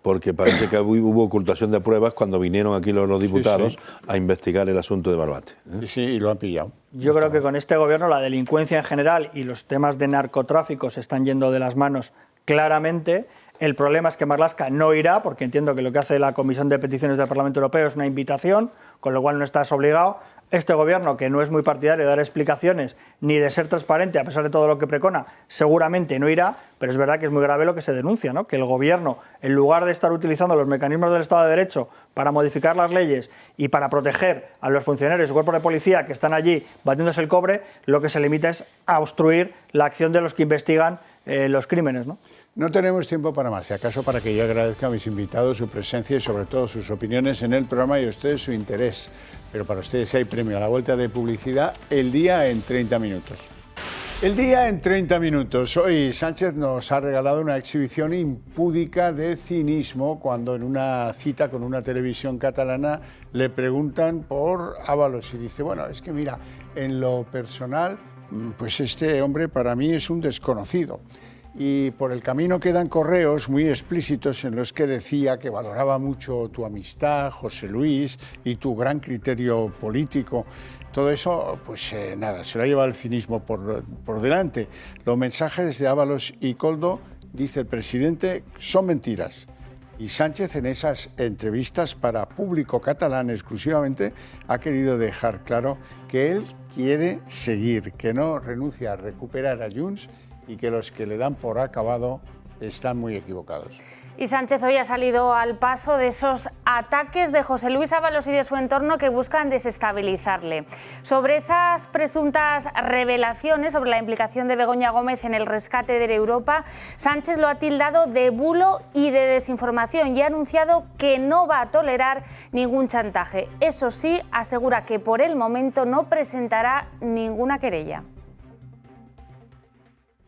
porque parece que hubo ocultación de pruebas cuando vinieron aquí los diputados a investigar el asunto de Barbate. Sí, y lo han pillado. Yo creo que con este gobierno la delincuencia en general y los temas de narcotráfico se están yendo de las manos claramente. El problema es que Marlaska no irá, porque entiendo que lo que hace la Comisión de Peticiones del Parlamento Europeo es una invitación, con lo cual no estás obligado. Este gobierno, que no es muy partidario de dar explicaciones ni de ser transparente, a pesar de todo lo que precona, seguramente no irá, pero es verdad que es muy grave lo que se denuncia, ¿no? Que el gobierno, en lugar de estar utilizando los mecanismos del Estado de Derecho para modificar las leyes y para proteger a los funcionarios y cuerpos de policía que están allí batiéndose el cobre, lo que se limita es a obstruir la acción de los que investigan los crímenes, ¿no? No tenemos tiempo para más, si acaso para que yo agradezca a mis invitados su presencia y sobre todo sus opiniones en el programa y a ustedes su interés. Pero para ustedes hay premio a la vuelta de publicidad, el día en 30 minutos. El día en 30 minutos. Hoy Sánchez nos ha regalado una exhibición impúdica de cinismo cuando en una cita con una televisión catalana le preguntan por Ábalos y dice, bueno, es que mira, en lo personal, pues este hombre para mí es un desconocido. Y por el camino quedan correos muy explícitos en los que decía que valoraba mucho tu amistad, José Luis, y tu gran criterio político. Todo eso, pues nada, se lo ha llevado el cinismo por delante. Los mensajes de Ábalos y Koldo, dice el presidente, son mentiras. Y Sánchez, en esas entrevistas para Público Catalán exclusivamente, ha querido dejar claro que él quiere seguir, que no renuncia a recuperar a Junts y que los que le dan por acabado están muy equivocados. Y Sánchez hoy ha salido al paso de esos ataques de José Luis Ábalos y de su entorno que buscan desestabilizarle. Sobre esas presuntas revelaciones sobre la implicación de Begoña Gómez en el rescate de Europa, Sánchez lo ha tildado de bulo y de desinformación y ha anunciado que no va a tolerar ningún chantaje. Eso sí, asegura que por el momento no presentará ninguna querella.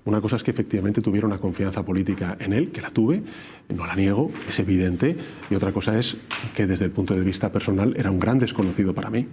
Una cosa es que efectivamente tuviera una confianza política en él, que la tuve, no la niego, es evidente, y otra cosa es que desde el punto de vista personal era un gran desconocido para mí.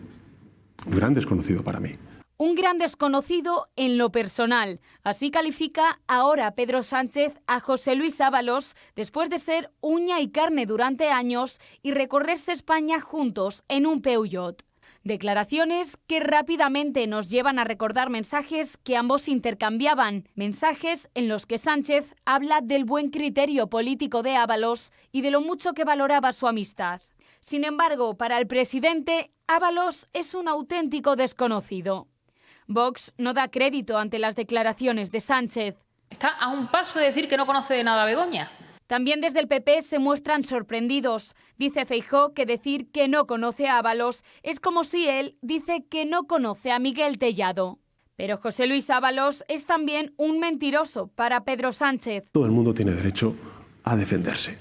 Un gran desconocido para mí. Un gran desconocido en lo personal. Así califica ahora Pedro Sánchez a José Luis Ábalos después de ser uña y carne durante años y recorrerse España juntos en un Peugeot. Declaraciones que rápidamente nos llevan a recordar mensajes que ambos intercambiaban, mensajes en los que Sánchez habla del buen criterio político de Ábalos y de lo mucho que valoraba su amistad. Sin embargo, para el presidente, Ábalos es un auténtico desconocido. Vox no da crédito ante las declaraciones de Sánchez. Está a un paso de decir que no conoce de nada a Begoña. También desde el PP se muestran sorprendidos. Dice Feijóo que decir que no conoce a Ábalos es como si él dice que no conoce a Miguel Tellado. Pero José Luis Ábalos es también un mentiroso para Pedro Sánchez. Todo el mundo tiene derecho a defenderse,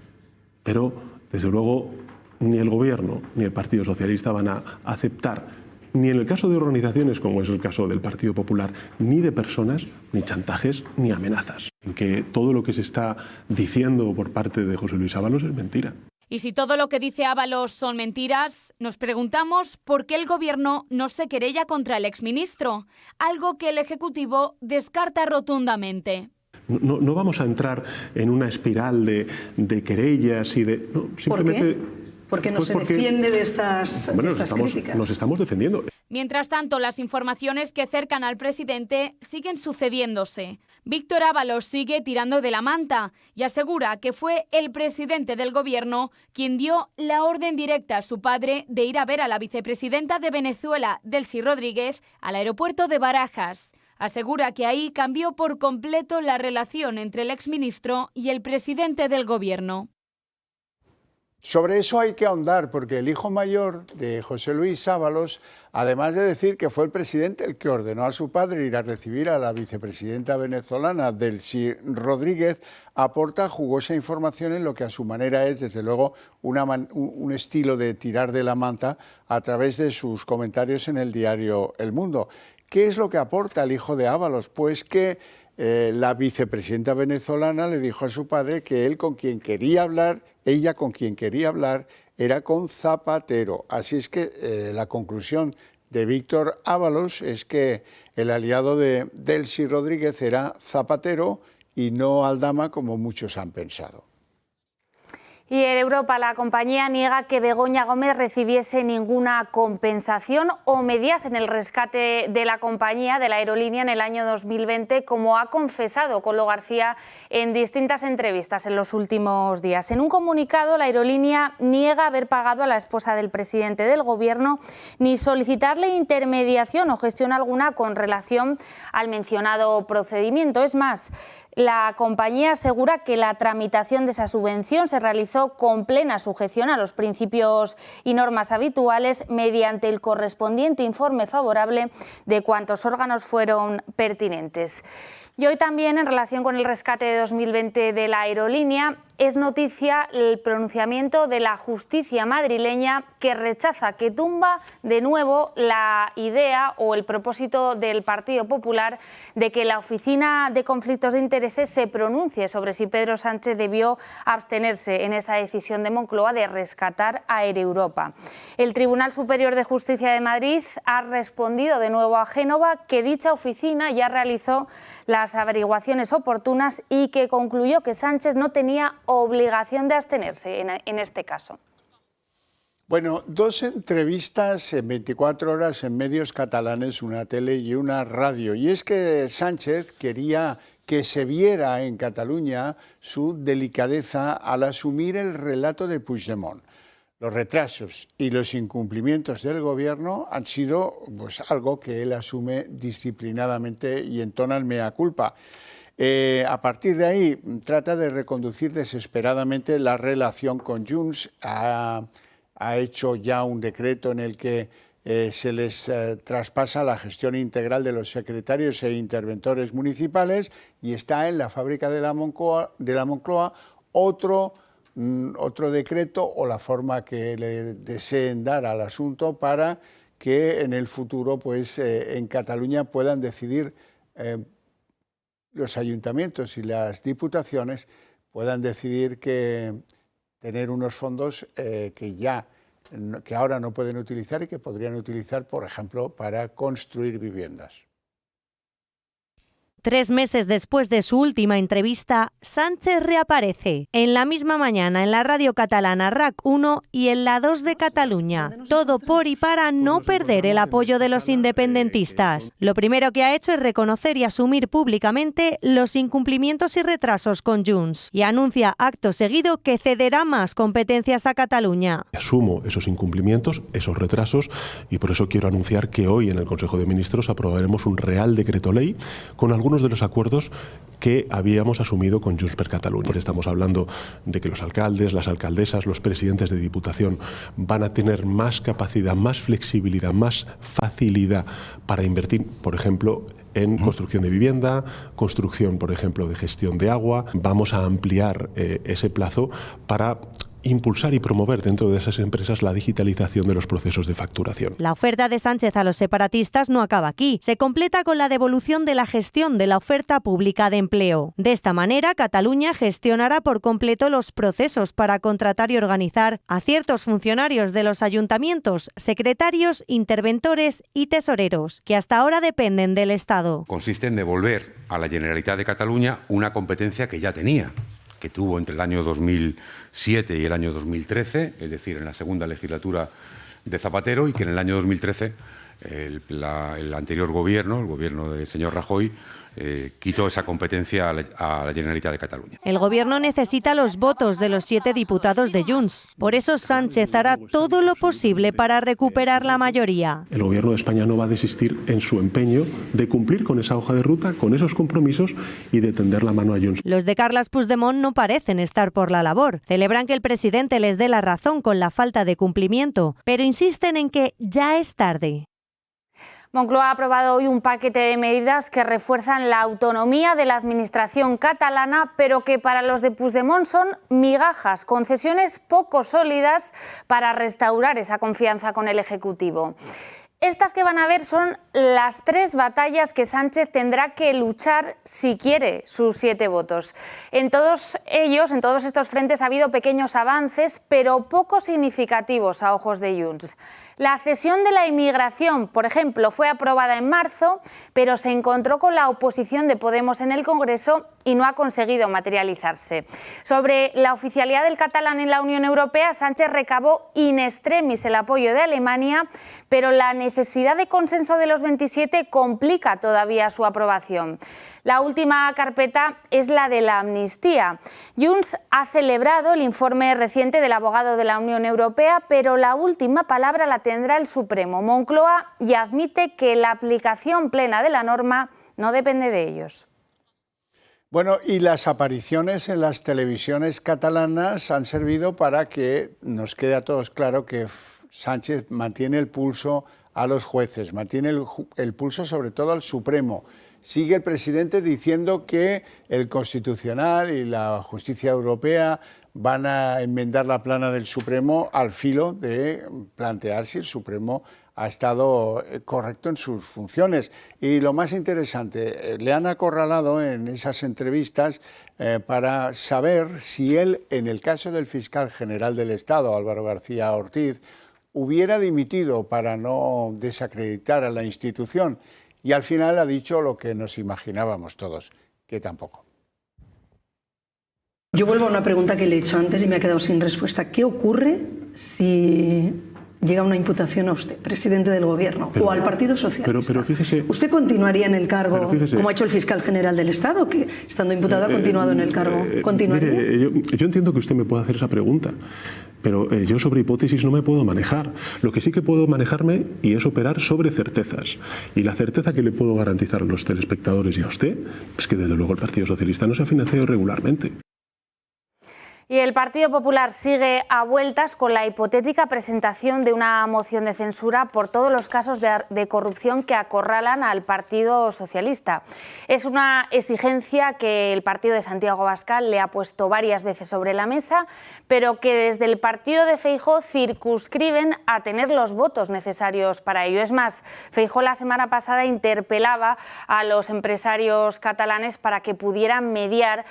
pero desde luego ni el Gobierno ni el Partido Socialista van a aceptar, ni en el caso de organizaciones como es el caso del Partido Popular, ni de personas, ni chantajes, ni amenazas. En que todo lo que se está diciendo por parte de José Luis Ábalos es mentira. Y si todo lo que dice Ábalos son mentiras, nos preguntamos por qué el Gobierno no se querella contra el exministro, algo que el Ejecutivo descarta rotundamente. No vamos a entrar en una espiral de querellas y de... No, simplemente... ¿Por qué? Porque no se defiende de estas críticas. Nos estamos defendiendo. Mientras tanto, las informaciones que cercan al presidente siguen sucediéndose. Víctor Ábalos sigue tirando de la manta y asegura que fue el presidente del Gobierno quien dio la orden directa a su padre de ir a ver a la vicepresidenta de Venezuela, Delcy Rodríguez, al aeropuerto de Barajas. Asegura que ahí cambió por completo la relación entre el exministro y el presidente del Gobierno. Sobre eso hay que ahondar, porque el hijo mayor de José Luis Ábalos, además de decir que fue el presidente el que ordenó a su padre ir a recibir a la vicepresidenta venezolana, Delcy Rodríguez, aporta jugosa información en lo que a su manera es, desde luego, un estilo de tirar de la manta a través de sus comentarios en el diario El Mundo. ¿Qué es lo que aporta el hijo de Ábalos? Pues que la vicepresidenta venezolana le dijo a su padre que él con quien quería hablar, ella con quien quería hablar, era con Zapatero. Así es que la conclusión de Víctor Ábalos es que el aliado de Delcy Rodríguez era Zapatero y no Aldama, como muchos han pensado. Y en Europa la compañía niega que Begoña Gómez recibiese ninguna compensación o medias en el rescate de la compañía, de la aerolínea, en el año 2020, como ha confesado Koldo García en distintas entrevistas en los últimos días. En un comunicado, la aerolínea niega haber pagado a la esposa del presidente del Gobierno ni solicitarle intermediación o gestión alguna con relación al mencionado procedimiento. Es más, la compañía asegura que la tramitación de esa subvención se realizó con plena sujeción a los principios y normas habituales mediante el correspondiente informe favorable de cuantos órganos fueron pertinentes. Y hoy también, en relación con el rescate de 2020 de la aerolínea, es noticia el pronunciamiento de la justicia madrileña que rechaza, que tumba de nuevo la idea o el propósito del Partido Popular de que la Oficina de Conflictos de Intereses se pronuncie sobre si Pedro Sánchez debió abstenerse en esa decisión de Moncloa de rescatar a Air Europa. El Tribunal Superior de Justicia de Madrid ha respondido de nuevo a Génova que dicha oficina ya realizó las averiguaciones oportunas y que concluyó que Sánchez no tenía obligación de abstenerse en este caso. Bueno, 2 entrevistas en 24 horas en medios catalanes, una tele y una radio. Y es que Sánchez quería que se viera en Cataluña su delicadeza al asumir el relato de Puigdemont. Los retrasos y los incumplimientos del Gobierno han sido pues, algo que él asume disciplinadamente y entona el mea culpa. A partir de ahí trata de reconducir desesperadamente la relación con Junts. Ha hecho ya un decreto en el que se les traspasa la gestión integral de los secretarios e interventores municipales y está en la fábrica de la Moncloa otro decreto o la forma que le deseen dar al asunto para que en el futuro pues, en Cataluña puedan decidir los ayuntamientos y las diputaciones puedan decidir que tener unos fondos que ahora no pueden utilizar y que podrían utilizar, por ejemplo, para construir viviendas. 3 meses después de su última entrevista, Sánchez reaparece en la misma mañana en la radio catalana RAC1 y en la 2 de Cataluña. Todo por y para no perder el apoyo de los independentistas. Lo primero que ha hecho es reconocer y asumir públicamente los incumplimientos y retrasos con Junts y anuncia acto seguido que cederá más competencias a Cataluña. Asumo esos incumplimientos, esos retrasos y por eso quiero anunciar que hoy en el Consejo de Ministros aprobaremos un Real Decreto Ley con algunos de los acuerdos que habíamos asumido con Junts per Catalunya. Pues estamos hablando de que los alcaldes, las alcaldesas, los presidentes de diputación van a tener más capacidad, más flexibilidad, más facilidad para invertir, por ejemplo, en construcción de vivienda, construcción, por ejemplo, de gestión de agua. Vamos a ampliar ese plazo para impulsar y promover dentro de esas empresas la digitalización de los procesos de facturación. La oferta de Sánchez a los separatistas no acaba aquí. Se completa con la devolución de la gestión de la oferta pública de empleo. De esta manera, Cataluña gestionará por completo los procesos para contratar y organizar a ciertos funcionarios de los ayuntamientos, secretarios, interventores y tesoreros, que hasta ahora dependen del Estado. Consiste en devolver a la Generalitat de Cataluña una competencia que ya tenía, que tuvo entre el año 2007 y el año 2013, es decir, en la segunda legislatura de Zapatero, y que en el año 2013 el anterior gobierno, el gobierno del señor Rajoy, quitó esa competencia a la Generalitat de Cataluña. El Gobierno necesita los votos de los 7 diputados de Junts. Por eso Sánchez hará todo lo posible para recuperar la mayoría. El Gobierno de España no va a desistir en su empeño de cumplir con esa hoja de ruta, con esos compromisos y de tender la mano a Junts. Los de Carles Puigdemont no parecen estar por la labor. Celebran que el presidente les dé la razón con la falta de cumplimiento, pero insisten en que ya es tarde. Moncloa ha aprobado hoy un paquete de medidas que refuerzan la autonomía de la administración catalana, pero que para los de Puigdemont son migajas, concesiones poco sólidas para restaurar esa confianza con el Ejecutivo. Estas que van a ver son las 3 batallas que Sánchez tendrá que luchar si quiere sus 7 votos. En todos ellos, en todos estos frentes, ha habido pequeños avances, pero poco significativos a ojos de Junts. La cesión de la inmigración, por ejemplo, fue aprobada en marzo, pero se encontró con la oposición de Podemos en el Congreso y no ha conseguido materializarse. Sobre la oficialidad del catalán en la Unión Europea, Sánchez recabó in extremis el apoyo de Alemania, pero la necesidad de consenso de los 27 complica todavía su aprobación. La última carpeta es la de la amnistía. Junts ha celebrado el informe reciente del abogado de la Unión Europea, pero la última palabra la tendrá el Supremo, Moncloa, y admite que la aplicación plena de la norma no depende de ellos. Bueno, y las apariciones en las televisiones catalanas han servido para que nos quede a todos claro que Sánchez mantiene el pulso a los jueces, mantiene el pulso sobre todo al Supremo. Sigue el presidente diciendo que el Constitucional y la Justicia Europea van a enmendar la plana del Supremo al filo de plantear si el Supremo ha estado correcto en sus funciones. Y lo más interesante, le han acorralado en esas entrevistas para saber si él, en el caso del fiscal general del Estado, Álvaro García Ortiz, hubiera dimitido para no desacreditar a la institución. Y al final ha dicho lo que nos imaginábamos todos, que tampoco. Yo vuelvo a una pregunta que le he hecho antes y me ha quedado sin respuesta. ¿Qué ocurre si llega una imputación a usted, presidente del Gobierno, o al Partido Socialista, pero fíjese, ¿usted continuaría en el cargo, como ha hecho el fiscal general del Estado, que estando imputado ha continuado en el cargo? ¿Continuaría? Mire, yo entiendo que usted me pueda hacer esa pregunta, pero yo sobre hipótesis no me puedo manejar. Lo que sí que puedo manejarme y es operar sobre certezas. Y la certeza que le puedo garantizar a los telespectadores y a usted es que desde luego el Partido Socialista no se ha financiado irregularmente. Y el Partido Popular sigue a vueltas con la hipotética presentación de una moción de censura por todos los casos de corrupción que acorralan al Partido Socialista. Es una exigencia que el partido de Santiago Abascal le ha puesto varias veces sobre la mesa, pero que desde el partido de Feijóo circunscriben a tener los votos necesarios para ello. Es más, Feijóo la semana pasada interpelaba a los empresarios catalanes para que pudieran mediar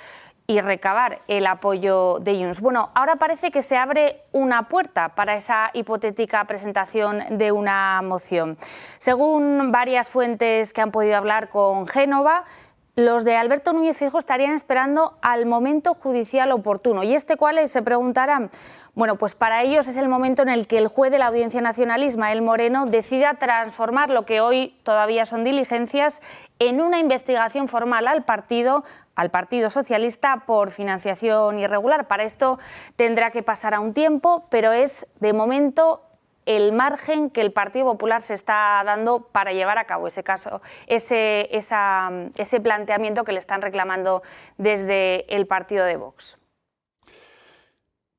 y recabar el apoyo de Junts. Bueno, ahora parece que se abre una puerta para esa hipotética presentación de una moción. Según varias fuentes que han podido hablar con Génova, los de Alberto Núñez Feijóo estarían esperando al momento judicial oportuno. ¿Y cuál es? Se preguntarán. Bueno, pues para ellos es el momento en el que el juez de la Audiencia Nacional, Ismael Moreno, decida transformar lo que hoy todavía son diligencias en una investigación formal al Partido Socialista por financiación irregular. Para esto tendrá que pasar a un tiempo, pero es de momento el margen que el Partido Popular se está dando para llevar a cabo ese planteamiento que le están reclamando desde el partido de Vox.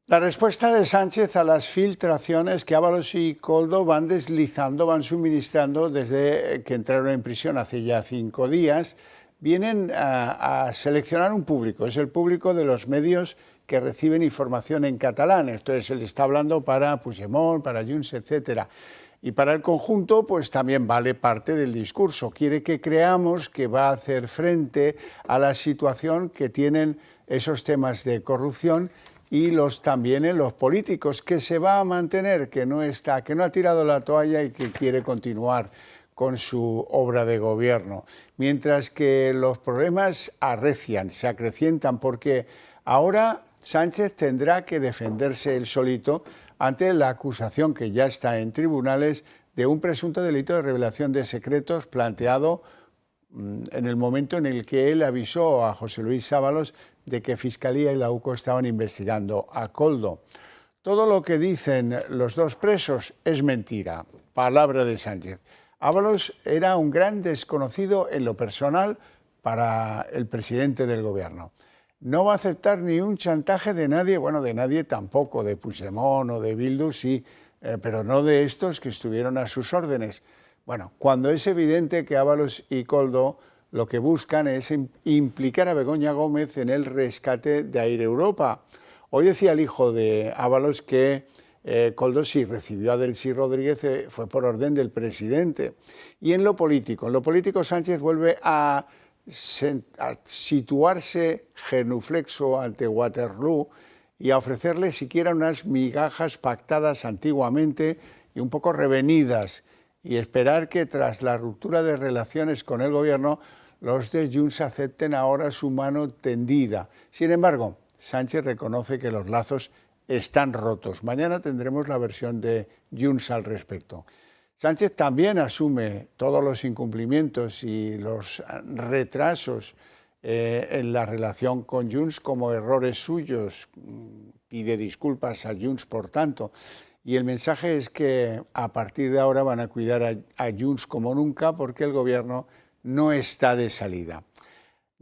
La respuesta de Sánchez a las filtraciones que Ábalos y Koldo van deslizando, van suministrando desde que entraron en prisión hace ya 5 días, vienen a seleccionar un público. Es el público de los medios que reciben información en catalán. Entonces se le está hablando para Puigdemont, para Junts, etc. Y para el conjunto, pues también vale parte del discurso. Quiere que creamos que va a hacer frente a la situación que tienen esos temas de corrupción y también en los políticos, que se va a mantener, que no ha tirado la toalla y que quiere continuar con su obra de gobierno. Mientras que los problemas arrecian, se acrecientan, porque ahora Sánchez tendrá que defenderse él solito ante la acusación que ya está en tribunales de un presunto delito de revelación de secretos planteado en el momento en el que él avisó a José Luis Ábalos de que Fiscalía y la UCO estaban investigando a Koldo. Todo lo que dicen los dos presos es mentira, palabra de Sánchez. Ábalos era un gran desconocido en lo personal para el presidente del gobierno. No va a aceptar ni un chantaje de nadie, bueno, de nadie tampoco, de Puigdemont o de Bildu, sí, pero no de estos que estuvieron a sus órdenes. Bueno, cuando es evidente que Ábalos y Koldo lo que buscan es implicar a Begoña Gómez en el rescate de Air Europa. Hoy decía el hijo de Ábalos que Koldo, si recibió a Delcy Rodríguez, fue por orden del presidente. Y en lo político Sánchez vuelve a situarse genuflexo ante Waterloo y a ofrecerle siquiera unas migajas pactadas antiguamente y un poco revenidas, y esperar que tras la ruptura de relaciones con el gobierno los de Junts acepten ahora su mano tendida. Sin embargo, Sánchez reconoce que los lazos están rotos. Mañana tendremos la versión de Junts al respecto. Sánchez también asume todos los incumplimientos y los retrasos en la relación con Junts como errores suyos. Pide disculpas a Junts, por tanto. Y el mensaje es que a partir de ahora van a cuidar a Junts como nunca, porque el gobierno no está de salida.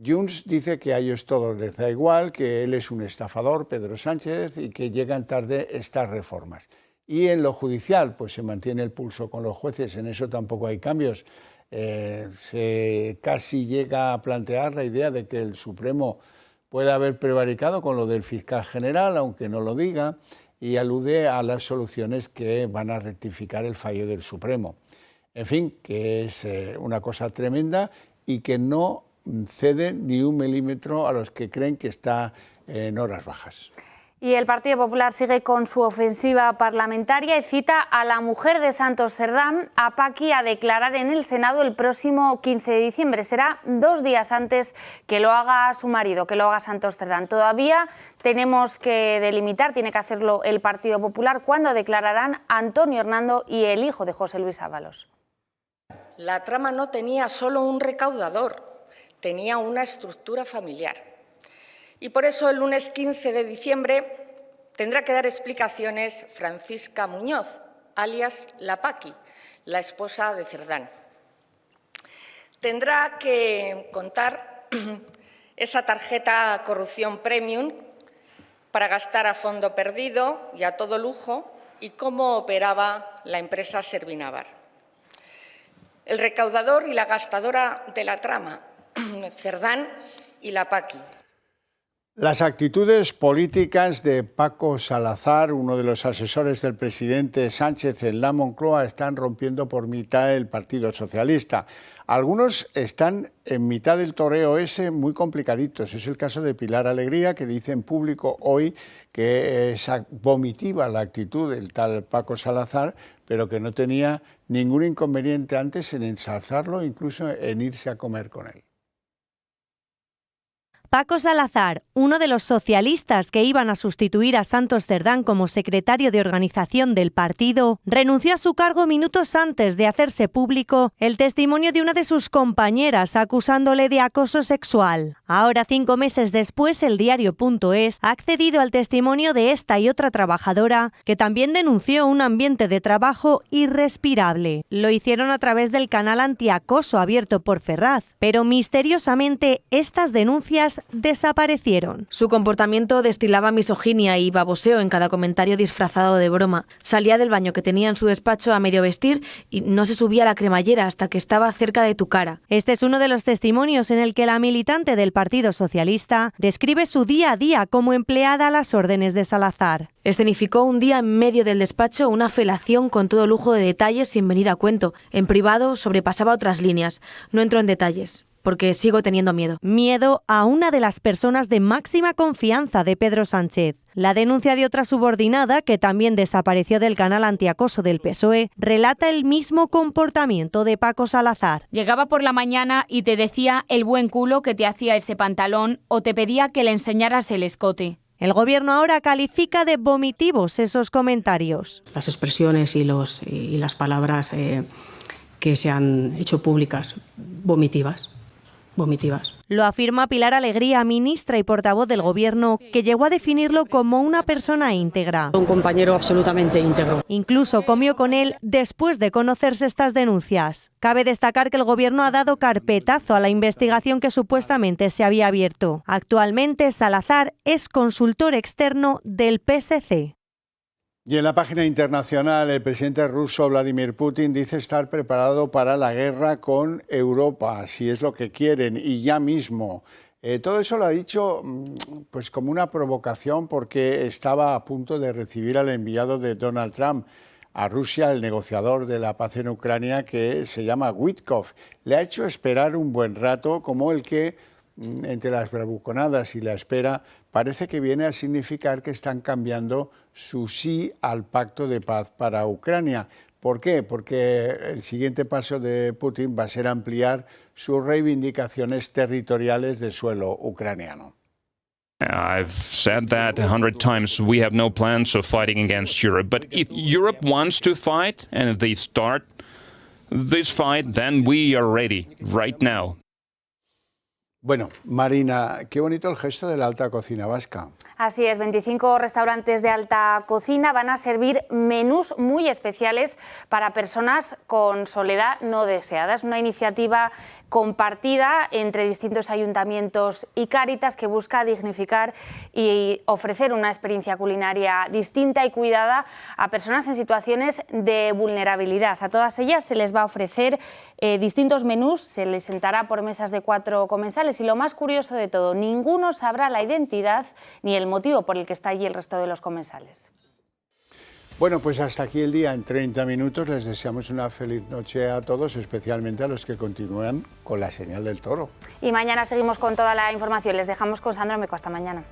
Junts dice que a ellos todos les da igual, que él es un estafador, Pedro Sánchez, y que llegan tarde estas reformas. Y en lo judicial, pues se mantiene el pulso con los jueces, en eso tampoco hay cambios. Se casi llega a plantear la idea de que el Supremo puede haber prevaricado con lo del fiscal general, aunque no lo diga, y alude a las soluciones que van a rectificar el fallo del Supremo. En fin, que es una cosa tremenda y que no cede ni un milímetro a los que creen que está en horas bajas. Y el Partido Popular sigue con su ofensiva parlamentaria y cita a la mujer de Santos Cerdán, a Paqui, a declarar en el Senado el próximo 15 de diciembre. Será 2 días antes que lo haga su marido, que lo haga Santos Cerdán. Todavía tenemos que delimitar, tiene que hacerlo el Partido Popular, cuándo declararán Antonio Hernando y el hijo de José Luis Ábalos. La trama no tenía solo un recaudador, tenía una estructura familiar. Y por eso el lunes 15 de diciembre tendrá que dar explicaciones Francisca Muñoz, alias la Paqui, la esposa de Cerdán. Tendrá que contar esa tarjeta corrupción premium para gastar a fondo perdido y a todo lujo y cómo operaba la empresa Servinavar. El recaudador y la gastadora de la trama, Cerdán y la Paqui. Las actitudes políticas de Paco Salazar, uno de los asesores del presidente Sánchez en la Moncloa, están rompiendo por mitad el Partido Socialista. Algunos están en mitad del toreo ese muy complicaditos. Es el caso de Pilar Alegría, que dice en público hoy que es vomitiva la actitud del tal Paco Salazar, pero que no tenía ningún inconveniente antes en ensalzarlo, incluso en irse a comer con él. Paco Salazar, uno de los socialistas que iban a sustituir a Santos Cerdán como secretario de organización del partido, renunció a su cargo minutos antes de hacerse público el testimonio de una de sus compañeras acusándole de acoso sexual. Ahora, 5 meses después, el diario.es ha accedido al testimonio de esta y otra trabajadora que también denunció un ambiente de trabajo irrespirable. Lo hicieron a través del canal antiacoso abierto por Ferraz, pero misteriosamente estas denuncias desaparecieron. Su comportamiento destilaba misoginia y baboseo en cada comentario disfrazado de broma. Salía del baño que tenía en su despacho a medio vestir y no se subía a la cremallera hasta que estaba cerca de tu cara. Este es uno de los testimonios en el que la militante del Partido Socialista describe su día a día como empleada a las órdenes de Salazar. Escenificó un día en medio del despacho una felación con todo lujo de detalles sin venir a cuento. En privado sobrepasaba otras líneas. No entro en detalles, porque sigo teniendo miedo. Miedo a una de las personas de máxima confianza de Pedro Sánchez. La denuncia de otra subordinada, que también desapareció del canal antiacoso del PSOE, relata el mismo comportamiento de Paco Salazar. Llegaba por la mañana y te decía el buen culo que te hacía ese pantalón o te pedía que le enseñaras el escote. El Gobierno ahora califica de vomitivos esos comentarios. Las expresiones y las palabras que se han hecho públicas, vomitivas. Lo afirma Pilar Alegría, ministra y portavoz del Gobierno, que llegó a definirlo como una persona íntegra. Un compañero absolutamente íntegro. Incluso comió con él después de conocerse estas denuncias. Cabe destacar que el Gobierno ha dado carpetazo a la investigación que supuestamente se había abierto. Actualmente, Salazar es consultor externo del PSC. Y en la página internacional, el presidente ruso Vladimir Putin dice estar preparado para la guerra con Europa, si es lo que quieren, y ya mismo. Todo eso lo ha dicho pues como una provocación, porque estaba a punto de recibir al enviado de Donald Trump a Rusia, el negociador de la paz en Ucrania, que se llama Witkoff. Le ha hecho esperar un buen rato, como el que, entre las bravuconadas y la espera, parece que viene a significar que están cambiando su sí al pacto de paz para Ucrania. ¿Por qué? Porque el siguiente paso de Putin va a ser ampliar sus reivindicaciones territoriales del suelo ucraniano. I've said that 100 times. We have no plans of fighting against Europe. But if Europe wants to fight and they start this fight, then we are ready right now. Bueno, Marina, qué bonito el gesto de la alta cocina vasca. Así es, 25 restaurantes de alta cocina van a servir menús muy especiales para personas con soledad no deseada. Es una iniciativa compartida entre distintos ayuntamientos y Cáritas que busca dignificar y ofrecer una experiencia culinaria distinta y cuidada a personas en situaciones de vulnerabilidad. A todas ellas se les va a ofrecer distintos menús, se les sentará por mesas de 4 comensales y lo más curioso de todo, ninguno sabrá la identidad ni el motivo por el que está allí el resto de los comensales. Bueno, pues hasta aquí el día en 30 minutos. Les deseamos una feliz noche a todos, especialmente a los que continúan con la señal del toro. Y mañana seguimos con toda la información. Les dejamos con Sandra Meco. Hasta mañana.